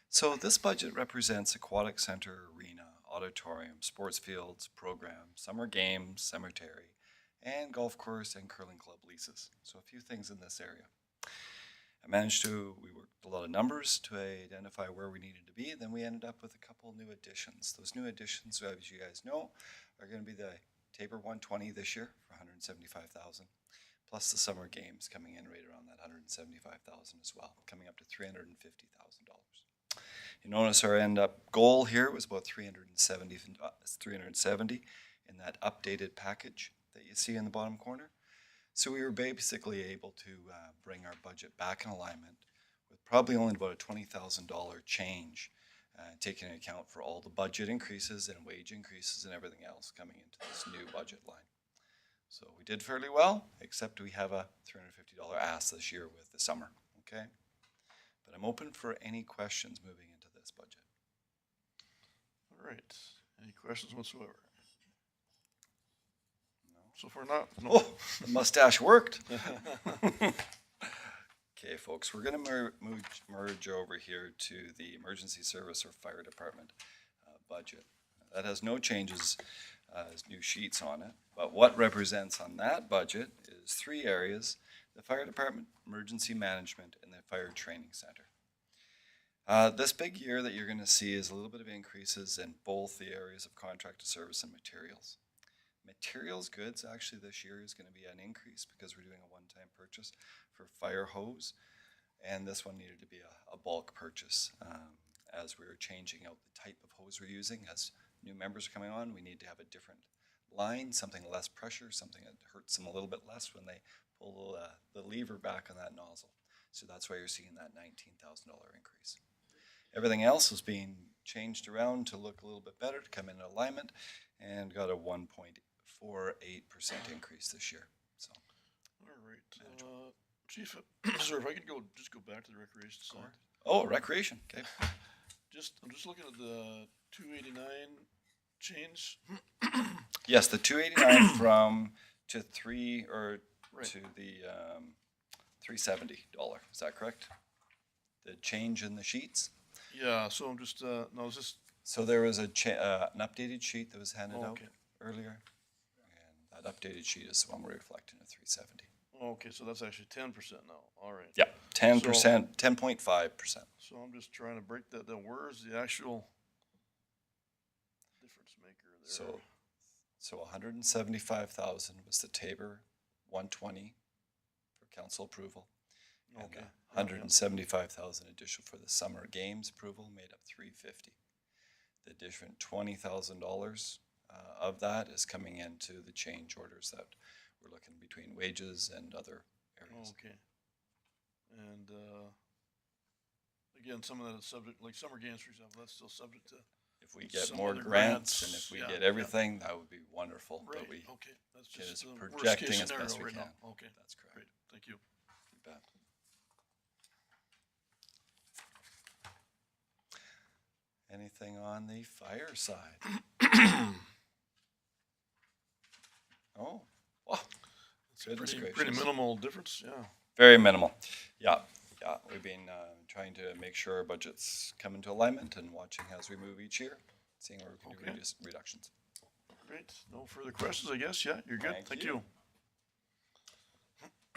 So this budget represents aquatic center, arena, auditorium, sports fields, programs, summer games, cemetery, and golf course and curling club leases. So a few things in this area. We worked a lot of numbers to identify where we needed to be. Then we ended up with a couple new additions. Those new additions, as you guys know, are going to be the Tabor 120 this year for $175,000, plus the summer games coming in right around that $175,000 as well, coming up to $350,000. You notice our end up goal here was about 370 in that updated package that you see in the bottom corner. So we were basically able to bring our budget back in alignment with probably only about a $20,000 change, taking into account for all the budget increases and wage increases and everything else coming into this new budget line. So we did fairly well, except we have a $350 ask this year with the summer, okay? But I'm open for any questions moving into this budget. All right, any questions whatsoever? So far not. No. Oh, the mustache worked. Okay, folks, we're going to merge over here to the emergency service or fire department budget. That has no changes as new sheets on it, but what represents on that budget is 3 areas: the fire department, emergency management, and the fire training center. This big year that you're going to see is a little bit of increases in both the areas of contracted service and materials. Materials goods actually this year is going to be an increase because we're doing a one-time purchase for fire hose, and this one needed to be a bulk purchase as we were changing out the type of hose we're using. As new members are coming on, we need to have a different line, something less pressure, something that hurts them a little bit less when they pull the lever back on that nozzle. So that's why you're seeing that $19,000 increase. Everything else is being changed around to look a little bit better, to come in alignment, and got a 1.48% increase this year. So, All right, Chief, sir, if I could just go back to the recreation side. oh, recreation. Okay. I'm just looking at the 289 change. Yes, the 289 from to three or Right. to the $370. Is that correct? The change in the sheets. Yeah, so I'm just, no, it's just, So there was an updated sheet that was handed Oh, out okay. earlier, and that updated sheet is the one we're reflecting at 370. Okay, so that's actually 10% now, all right. Yeah, 10%, 10.5%. So I'm just trying to break that down. Where's the actual difference maker there? So 175,000 was the Tabor 120 for council approval. And Okay. 175,000 additional for the summer games approval made up 350. The additional $20,000 of that is coming into the change orders that we're looking between wages and other areas. Okay. And, again, some of that is subject, like summer games, for example, that's still subject to, If we get Some more other grants and grants, if we yeah, get yeah. everything, that would be wonderful. right, But we okay, that's get just as the worst projecting case as scenario best we right now. can. Okay, That's correct. great, thank you. You bet. Anything on the fire side? Oh, wow. Goodness Pretty gracious. minimal difference, yeah. Very minimal. Yeah, yeah. We've been trying to make sure our budgets come into alignment and watching as we move each year, seeing where we can do Okay. reductions. Great, no further questions, I guess, yeah, you're good, Thank thank you.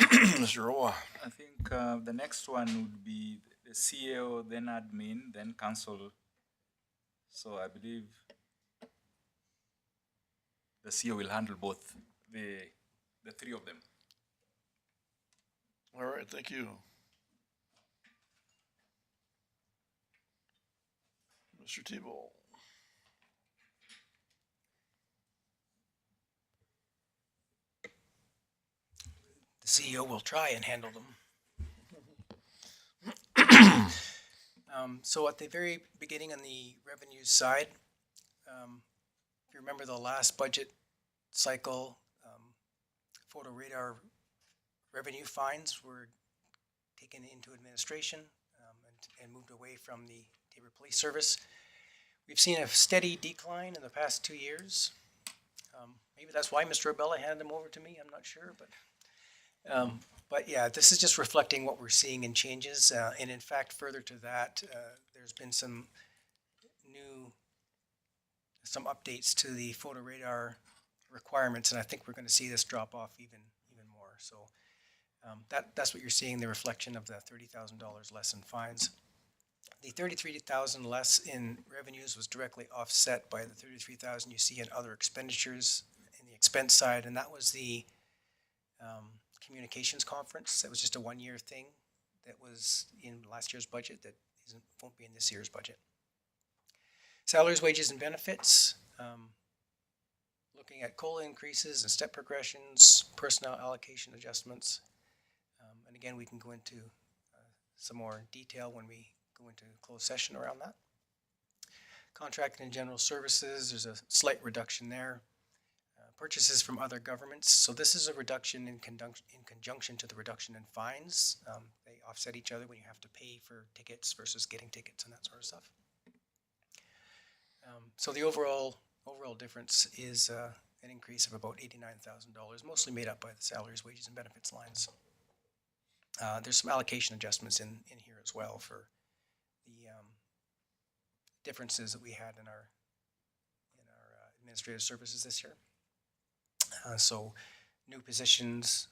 you. Mr. Owa. I think the next one would be the CEO, then admin, then council. So I believe the CEO will handle both the three of them. All right, thank you. Mr. Tebow. The CEO will try and handle them. So at the very beginning on the revenue side, if you remember the last budget cycle, photo radar revenue fines were taken into administration and moved away from the Tabor Police Service. We've seen a steady decline in the past 2 years. Maybe that's why Mr. Abella handed them over to me, I'm not sure, but yeah, this is just reflecting what we're seeing in changes. And in fact, further to that, there's been some updates to the photo radar requirements, and I think we're going to see this drop off even more. So that's what you're seeing, the reflection of the $30,000 less in fines. The $33,000 less in revenues was directly offset by the $33,000 you see in other expenditures in the expense side, and that was the communications conference. That was just a one-year thing that was in last year's budget that won't be in this year's budget. Salaries, wages, and benefits. Looking at COLA increases and step progressions, personnel allocation adjustments. And again, we can go into some more detail when we go into closed session around that. Contract and general services, there's a slight reduction there. Purchases from other governments. So this is a reduction in conjunction to the reduction in fines. They offset each other when you have to pay for tickets versus getting tickets and that sort of stuff. So the overall difference is an increase of about $89,000, mostly made up by the salaries, wages, and benefits lines. There's some allocation adjustments in here as well for the differences that we had in our administrative services this year. So new positions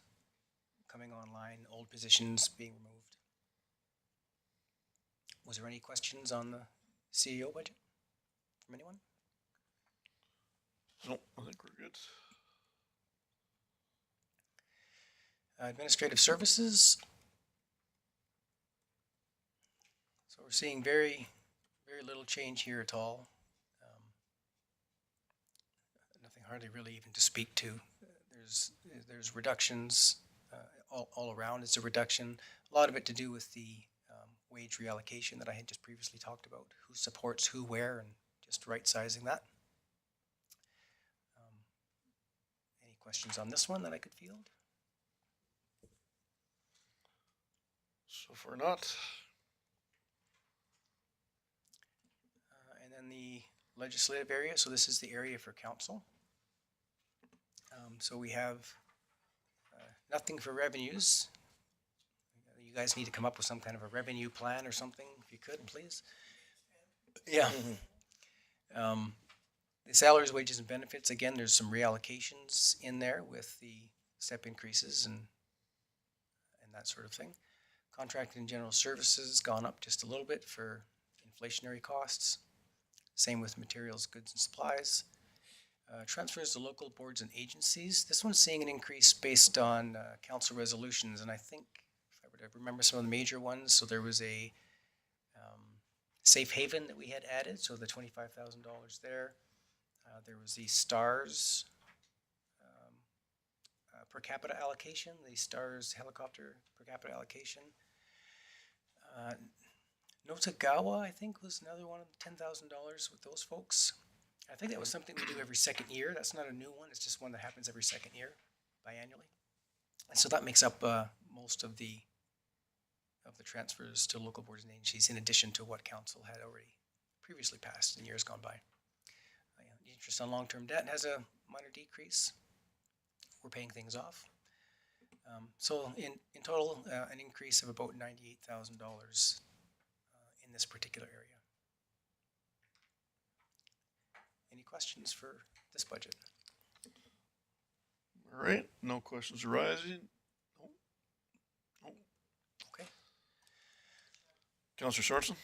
coming online, old positions being removed. Was there any questions on the CEO budget from anyone? No, I think we're good. Administrative services. So we're seeing very little change here at all. Nothing hardly really even to speak to. There's reductions all around. It's a reduction. A lot of it to do with the wage reallocation that I had just previously talked about. Who supports who where, and just right sizing that. Any questions on this one that I could field? So far not. And then the legislative area. So this is the area for council. So we have nothing for revenues. You guys need to come up with some kind of a revenue plan or something, if you could, please. Yeah. The salaries, wages, and benefits, again, there's some reallocations in there with the step increases and and that sort of thing. Contracted and general services gone up just a little bit for inflationary costs. Same with materials, goods, and supplies. Transfers to local boards and agencies. This one's seeing an increase based on council resolutions, and I think, if I were to remember some of the major ones, so there was a safe haven that we had added, so the $25,000 there. There was the STARS per capita allocation, the STARS helicopter per capita allocation. Notagawa, I think, was another one of the $10,000 with those folks. I think that was something we do every second year. That's not a new one. It's just one that happens every second year, biannually. And so that makes up most of the transfers to local boards and agencies, in addition to what council had already previously passed in years gone by. The interest on long-term debt has a minor decrease. We're paying things off. So in total, an increase of about $98,000 in this particular area. Any questions for this budget? All right, no questions arising. Okay. Councillor Sorensen?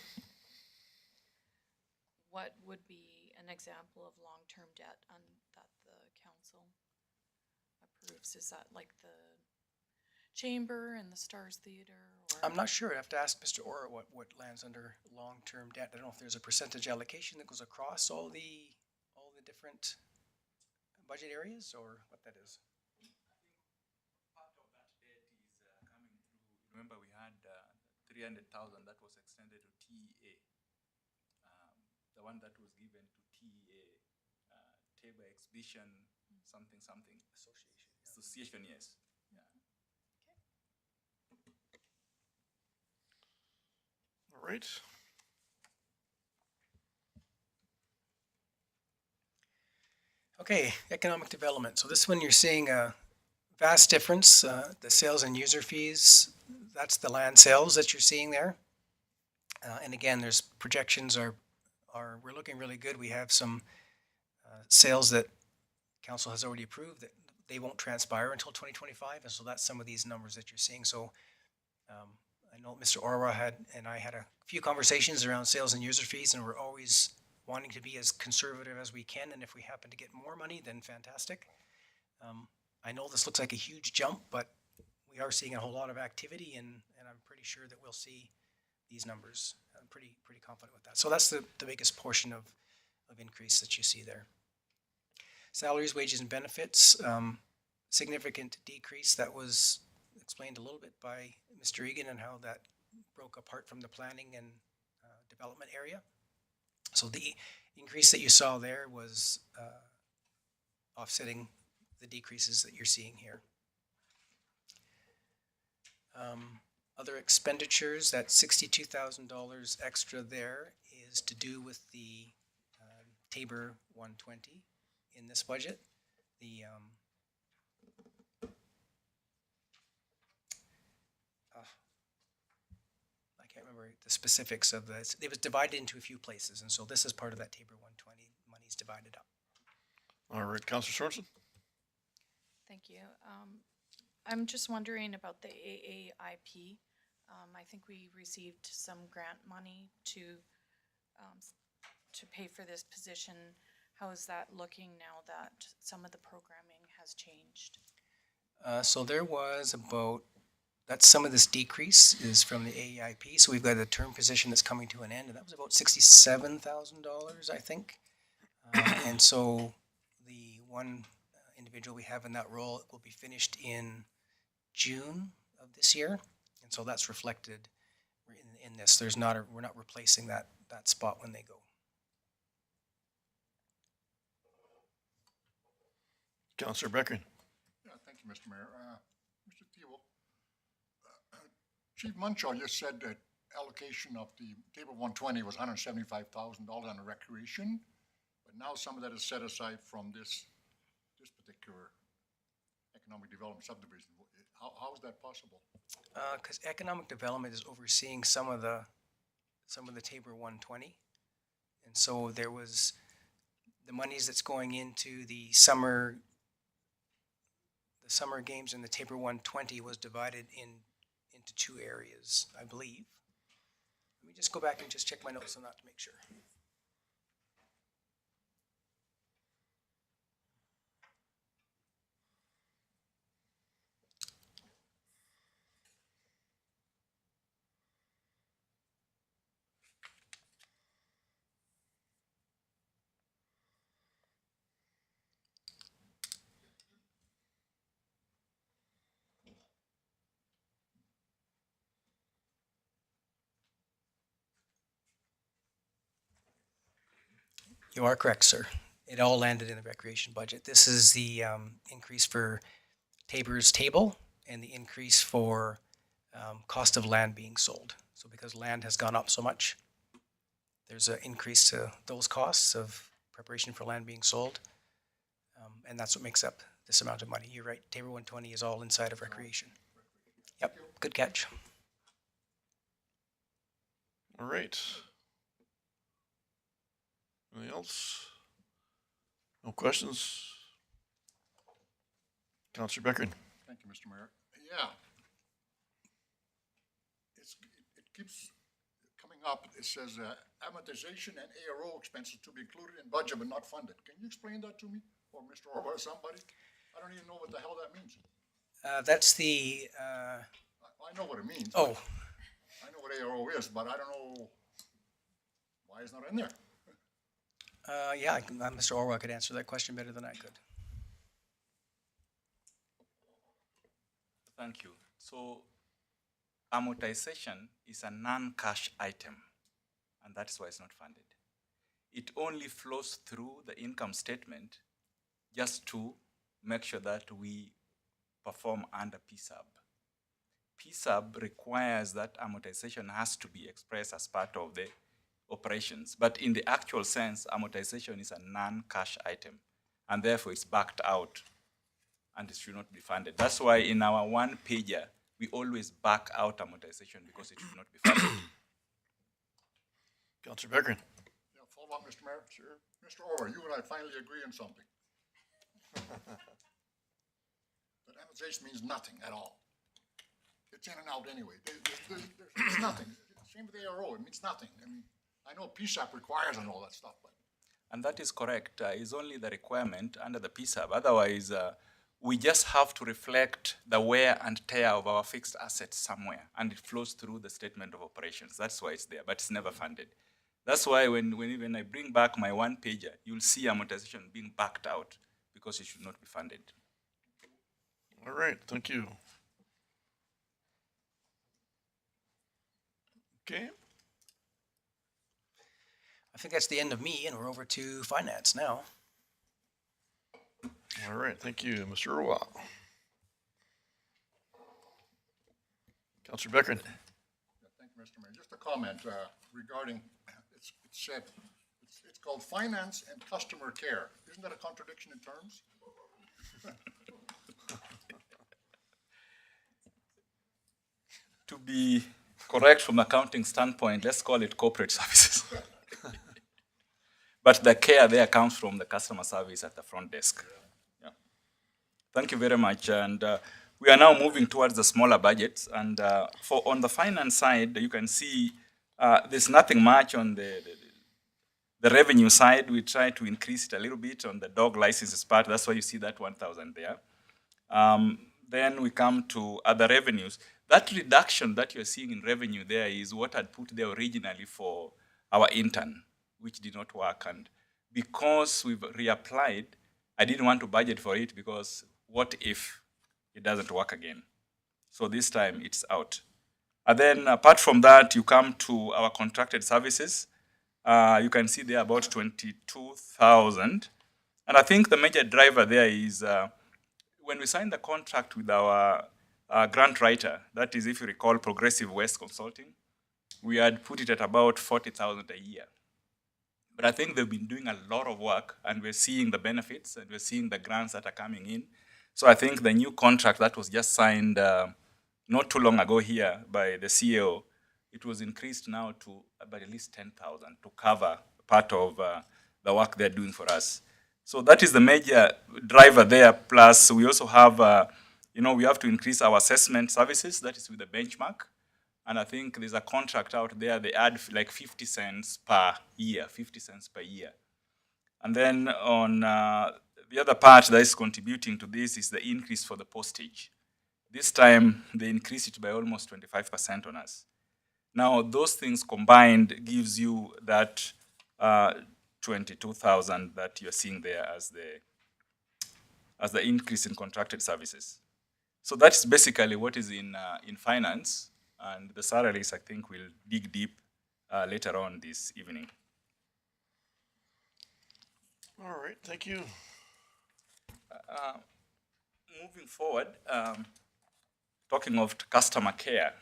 What would be an example of long-term debt that the council approves? Is that like the chamber and the Stars Theater? Or? I'm not sure. I'd have to ask Mr. Orr what lands under long-term debt. I don't know if there's a percentage allocation that goes across all the different budget areas, or what that is. Part of that debt is coming through. Remember, we had 300,000 that was extended to TEA. The one that was given to TEA, Table Exhibition, something. Association, yes. Yeah. All right. Okay, economic development. So this one you're seeing a vast difference. The sales and user fees, that's the land sales that you're seeing there. And again, there's projections we're looking really good. We have some sales that council has already approved that they won't transpire until 2025. And so that's some of these numbers that you're seeing. So I know Mr. Orwa and I had a few conversations around sales and user fees, and we're always wanting to be as conservative as we can, and if we happen to get more money, then fantastic. I know this looks like a huge jump, but we are seeing a whole lot of activity, and I'm pretty sure that we'll see these numbers. I'm pretty confident with that. So that's the biggest portion of increase that you see there. Salaries, wages, and benefits, significant decrease. That was explained a little bit by Mr. Egan and how that broke apart from the planning and development area. So the increase that you saw there was offsetting the decreases that you're seeing here. Other expenditures, that $62,000 extra there is to do with the Tabor 120 in this budget. The I can't remember the specifics of this. It was divided into a few places, and so this is part of that Tabor 120. Money's divided up. All right, Councillor Sorensen? Thank you. I'm just wondering about the AAIP. I think we received some grant money to pay for this position. How is that looking now that some of the programming has changed? So there was that's some of this decrease is from the AEIP. So we've got a term position that's coming to an end, and that was about $67,000, I think. And so the one individual we have in that role will be finished in June of this year, and so that's reflected in this. We're not replacing that spot when they go. Councillor Beckering? Yeah, thank you, Mr. Mayor. Mr. Thiel, Chief Muncho just said that allocation of the Table 120 was $175,000 on the recreation, but now some of that is set aside from this particular economic development subdivision. How is that possible? Because economic development is overseeing some of the Tabor 120, and so there was the monies that's going into the summer games, and the Tabor 120 was divided in into two areas, I believe. Let me just go back and just check my notes on that to make sure. You are correct, sir. It all landed in the recreation budget. This is the increase for Tabor's table and the increase for cost of land being sold. So because land has gone up so much, there's an increase to those costs of preparation for land being sold. And that's what makes up this amount of money. You're right, Tabor 120 is all inside of recreation. Yep, good catch. All right. Anything else? No questions? Councillor Beckern. Thank you, Mr. Mayor. Yeah. It keeps coming up. It says amortization and ARO expenses to be included in budget but not funded. Can you explain that to me, or Mr. Orba or somebody? I don't even know what the hell that means. That's the, I know what it means. oh, I know what ARO is, but I don't know why it's not in there. yeah, Mr. Orwell could answer that question better than I could. Thank you. So amortization is a non-cash item, and that's why it's not funded. It only flows through the income statement just to make sure that we perform under PSAB. PSAB requires that amortization has to be expressed as part of the operations, but in the actual sense, amortization is a non-cash item, and therefore it's backed out and it should not be funded. That's why in our one pager, we always back out amortization because it should not be funded. Councillor Beckern. Yeah, follow up, Mr. Mayor. Sure. Mr. Orba, you and I finally agree on something. But amortization means nothing at all. It's in and out anyway. It's nothing. Same with ARO, it means nothing. I mean, I know PSAP requires and all that stuff, but. And that is correct. It's only the requirement under the PSAB. Otherwise, we just have to reflect the wear and tear of our fixed assets somewhere, and it flows through the statement of operations. That's why it's there, but it's never funded. That's why when I bring back my one pager, you'll see amortization being backed out because it should not be funded. All right, thank you. Okay. I think that's the end of me, and we're over to finance now. All right, thank you, Mr. Irwa. Councillor Beckern. Yeah, thank you, Mr. Mayor. Just a comment regarding, it's called finance and customer care. Isn't that a contradiction in terms? To be correct from accounting standpoint, let's call it corporate services. But the care there comes from the customer service at the front desk. Yeah. Thank you very much. And we are now moving towards the smaller budgets. And on the finance side, you can see there's nothing much on the revenue side. We try to increase it a little bit on the dog licenses part. That's why you see that 1,000 there. Then we come to other revenues. That reduction that you're seeing in revenue there is what I'd put there originally for our intern, which did not work. And because we've reapplied, I didn't want to budget for it because what if it doesn't work again? So this time it's out. And then apart from that, you come to our contracted services. You can see there about 22,000. And I think the major driver there is when we signed the contract with our grant writer, that is, if you recall, Progressive West Consulting, we had put it at about 40,000 a year. But I think they've been doing a lot of work, and we're seeing the benefits, and we're seeing the grants that are coming in. So I think the new contract that was just signed not too long ago here by the CEO, it was increased now to about at least 10,000 to cover part of the work they're doing for us. So that is the major driver there. Plus, we also have we have to increase our assessment services, that is with the benchmark. And I think there's a contract out there, they add like 50 cents per year, 50 cents per year. And then on the other part that is contributing to this is the increase for the postage. This time, they increased it by almost 25% on us. Now, those things combined gives you that 22,000 that you're seeing there as the increase in contracted services. So that's basically what is in finance, and the salaries, I think, we'll dig deep later on this evening. All right, thank you. Moving forward, talking of customer care,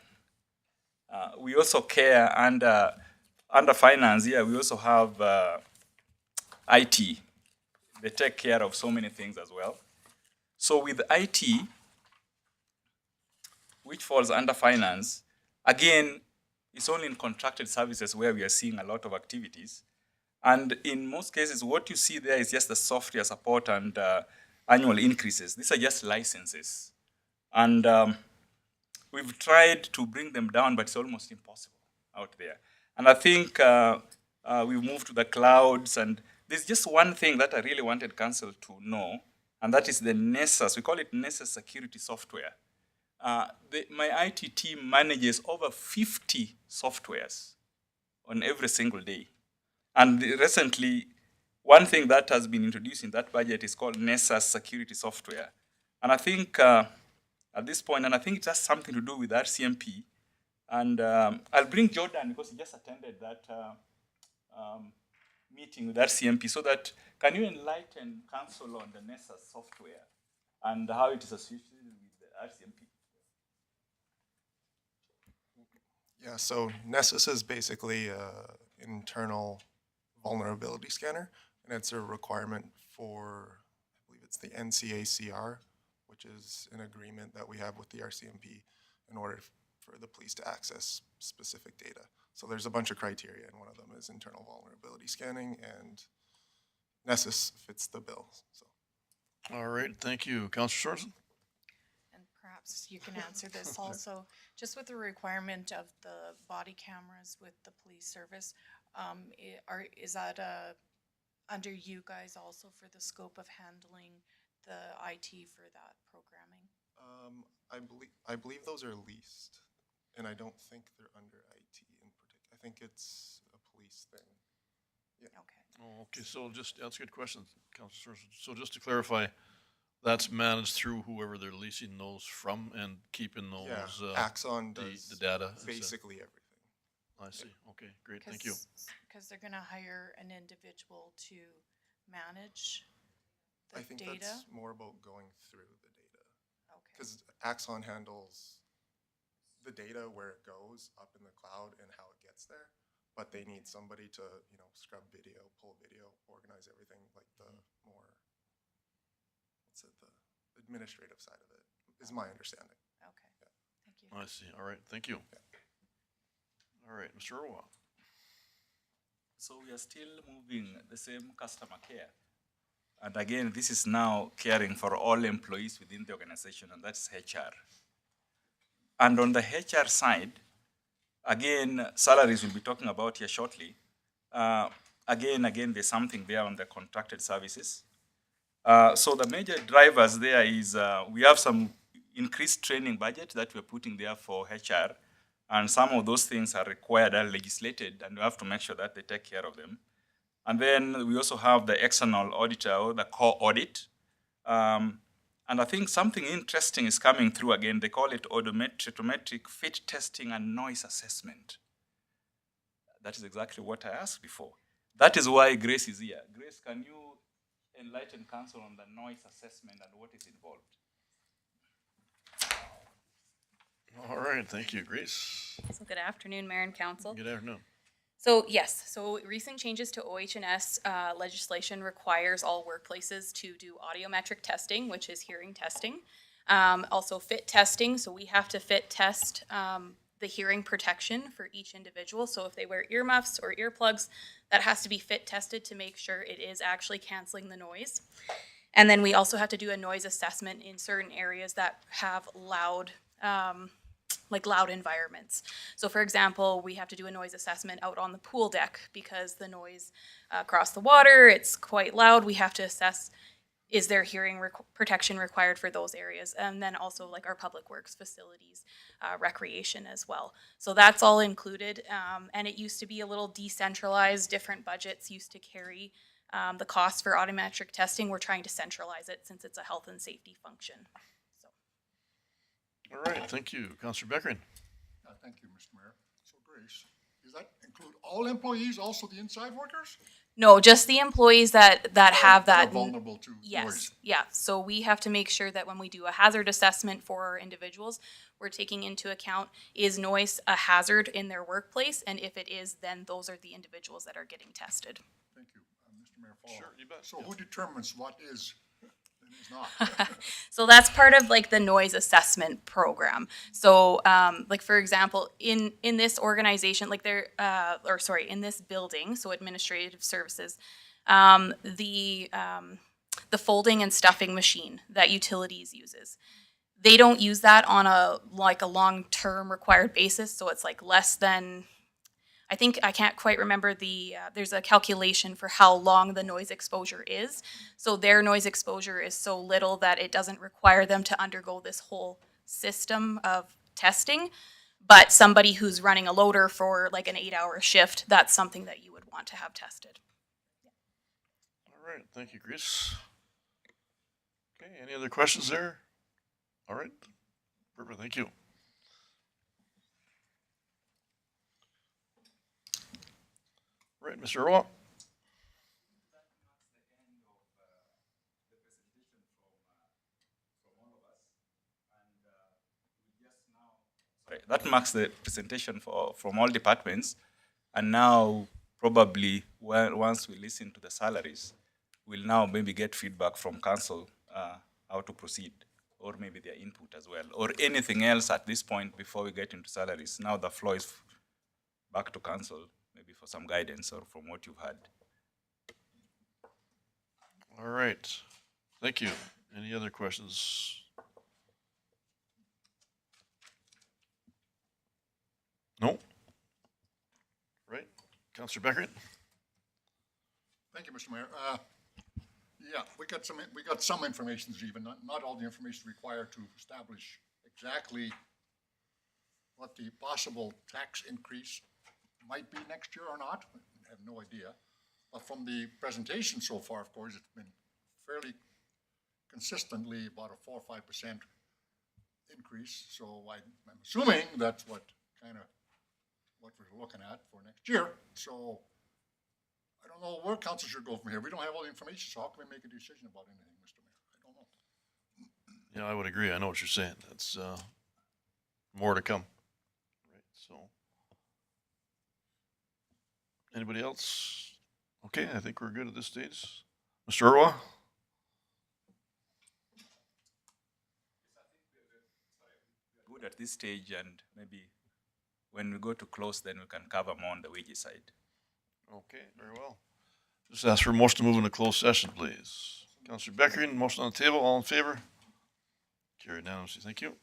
we also care under finance here. We also have IT. They take care of so many things as well. So with IT, which falls under finance, again, it's only in contracted services where we are seeing a lot of activities. And in most cases, what you see there is just the software support and annual increases. These are just licenses. And we've tried to bring them down, but it's almost impossible out there. And I think we've moved to the clouds, and there's just one thing that I really wanted council to know, and that is the Nessus. We call it Nessus Security Software. My IT team manages over 50 softwares on every single day. And recently, one thing that has been introduced in that budget is called Nessus Security Software. And I think at this point, and I think it has something to do with RCMP. And I'll bring Jordan because he just attended that meeting with RCMP, so that can you enlighten council on the Nessus software and how it is associated with the RCMP? Yeah, so Nessus is basically an internal vulnerability scanner, and it's a requirement for, I believe it's the NCACR, which is an agreement that we have with the RCMP in order for the police to access specific data. So there's a bunch of criteria, and one of them is internal vulnerability scanning, and Nessus fits the bill. So. All right, thank you. Councillor Sorensen? And perhaps you can answer this also, just with the requirement of the body cameras with the police service, is that under you guys also for the scope of handling the IT for that programming? I believe those are leased, and I don't think they're under IT in particular. I think it's a police thing. Yeah. Okay. Oh, okay, so that's a good question, Councillor Sorensen. So just to clarify, that's managed through whoever they're leasing those from and keeping those, Yeah, Axon the does data. basically everything. I see, okay, great, thank you. Because they're gonna hire an individual to manage the I think data? that's more about going through the data. Okay. Because Axon handles the data where it goes up in the cloud and how it gets there, but they need somebody to, scrub video, pull video, organize everything, like the more, the administrative side of it, is my understanding. Okay, thank you. I see, all right, thank you. All right, Mr. Irwa. So we are still moving the same customer care. And again, this is now caring for all employees within the organization, and that's HR. And on the HR side, again, salaries we'll be talking about here shortly. Again, there's something there on the contracted services. So the major drivers there is we have some increased training budget that we're putting there for HR. And some of those things are required, are legislated, and we have to make sure that they take care of them. And then we also have the external auditor, or the core audit. And I think something interesting is coming through again. They call it automatic fit testing and noise assessment. That is exactly what I asked before. That is why Grace is here. Grace, can you enlighten council on the noise assessment and what is involved? All right, thank you, Grace. So good afternoon, Mayor and Council. Good afternoon. So yes, so recent changes to OH&S legislation requires all workplaces to do audiometric testing, which is hearing testing. Also fit testing, so we have to fit test the hearing protection for each individual. So if they wear earmuffs or earplugs, that has to be fit tested to make sure it is actually canceling the noise. And then we also have to do a noise assessment in certain areas that have loud, loud environments. So for example, we have to do a noise assessment out on the pool deck because the noise across the water, it's quite loud. We have to assess, is there hearing protection required for those areas? And then also like our public works facilities, recreation as well. So that's all included. And it used to be a little decentralized, different budgets used to carry the cost for audiometric testing. We're trying to centralize it since it's a health and safety function. So. All right, thank you. Councillor Beckering. Thank you, Mr. Mayor. So Grace, does that include all employees, also the inside workers? No, just the employees that have That are that. vulnerable to Yes, noise. yeah. So we have to make sure that when we do a hazard assessment for our individuals, we're taking into account, is noise a hazard in their workplace? And if it is, then those are the individuals that are getting tested. Thank you, Mr. Mayor. Follow. Sure, you bet. So who determines what is and is not? So that's part of like the noise assessment program. So like for example, in this organization, like in this building, so administrative services, the folding and stuffing machine that utilities uses, they don't use that on a long-term required basis. So it's like less than, I think, I can't quite remember there's a calculation for how long the noise exposure is. So their noise exposure is so little that it doesn't require them to undergo this whole system of testing. But somebody who's running a loader for like an 8-hour shift, that's something that you would want to have tested. All right, thank you, Grace. Okay, any other questions there? All right, perfect, thank you. All right, Mr. Earl. Right, that marks the presentation from all departments. And now probably once we listen to the salaries, we'll now maybe get feedback from council how to proceed, or maybe their input as well, or anything else at this point before we get into salaries. Now the floor is back to council, maybe for some guidance or from what you've heard. All right, thank you. Any other questions? No? Right, Councillor Beckering? Thank you, Mr. Mayor. Yeah, we got some information, even not all the information required to establish exactly what the possible tax increase might be next year or not. I have no idea. But from the presentation so far, of course, it's been fairly consistently about a 4 or 5% increase. So I'm assuming that's what we're looking at for next year. So I don't know where council should go from here. We don't have all the information, so how can we make a decision about anything, Mr. Mayor? I don't know. Yeah, I would agree. I know what you're saying. That's more to come. Right, so. Anybody else? Okay, I think we're good at this stage. Mr. Irwa? Good at this stage, and maybe when we go to close, then we can cover more on the wages side. Okay, very well. Just ask for a motion to move into closed session, please. Councillor Beckering, motion on the table, all in favor? Carried unanimously, thank you.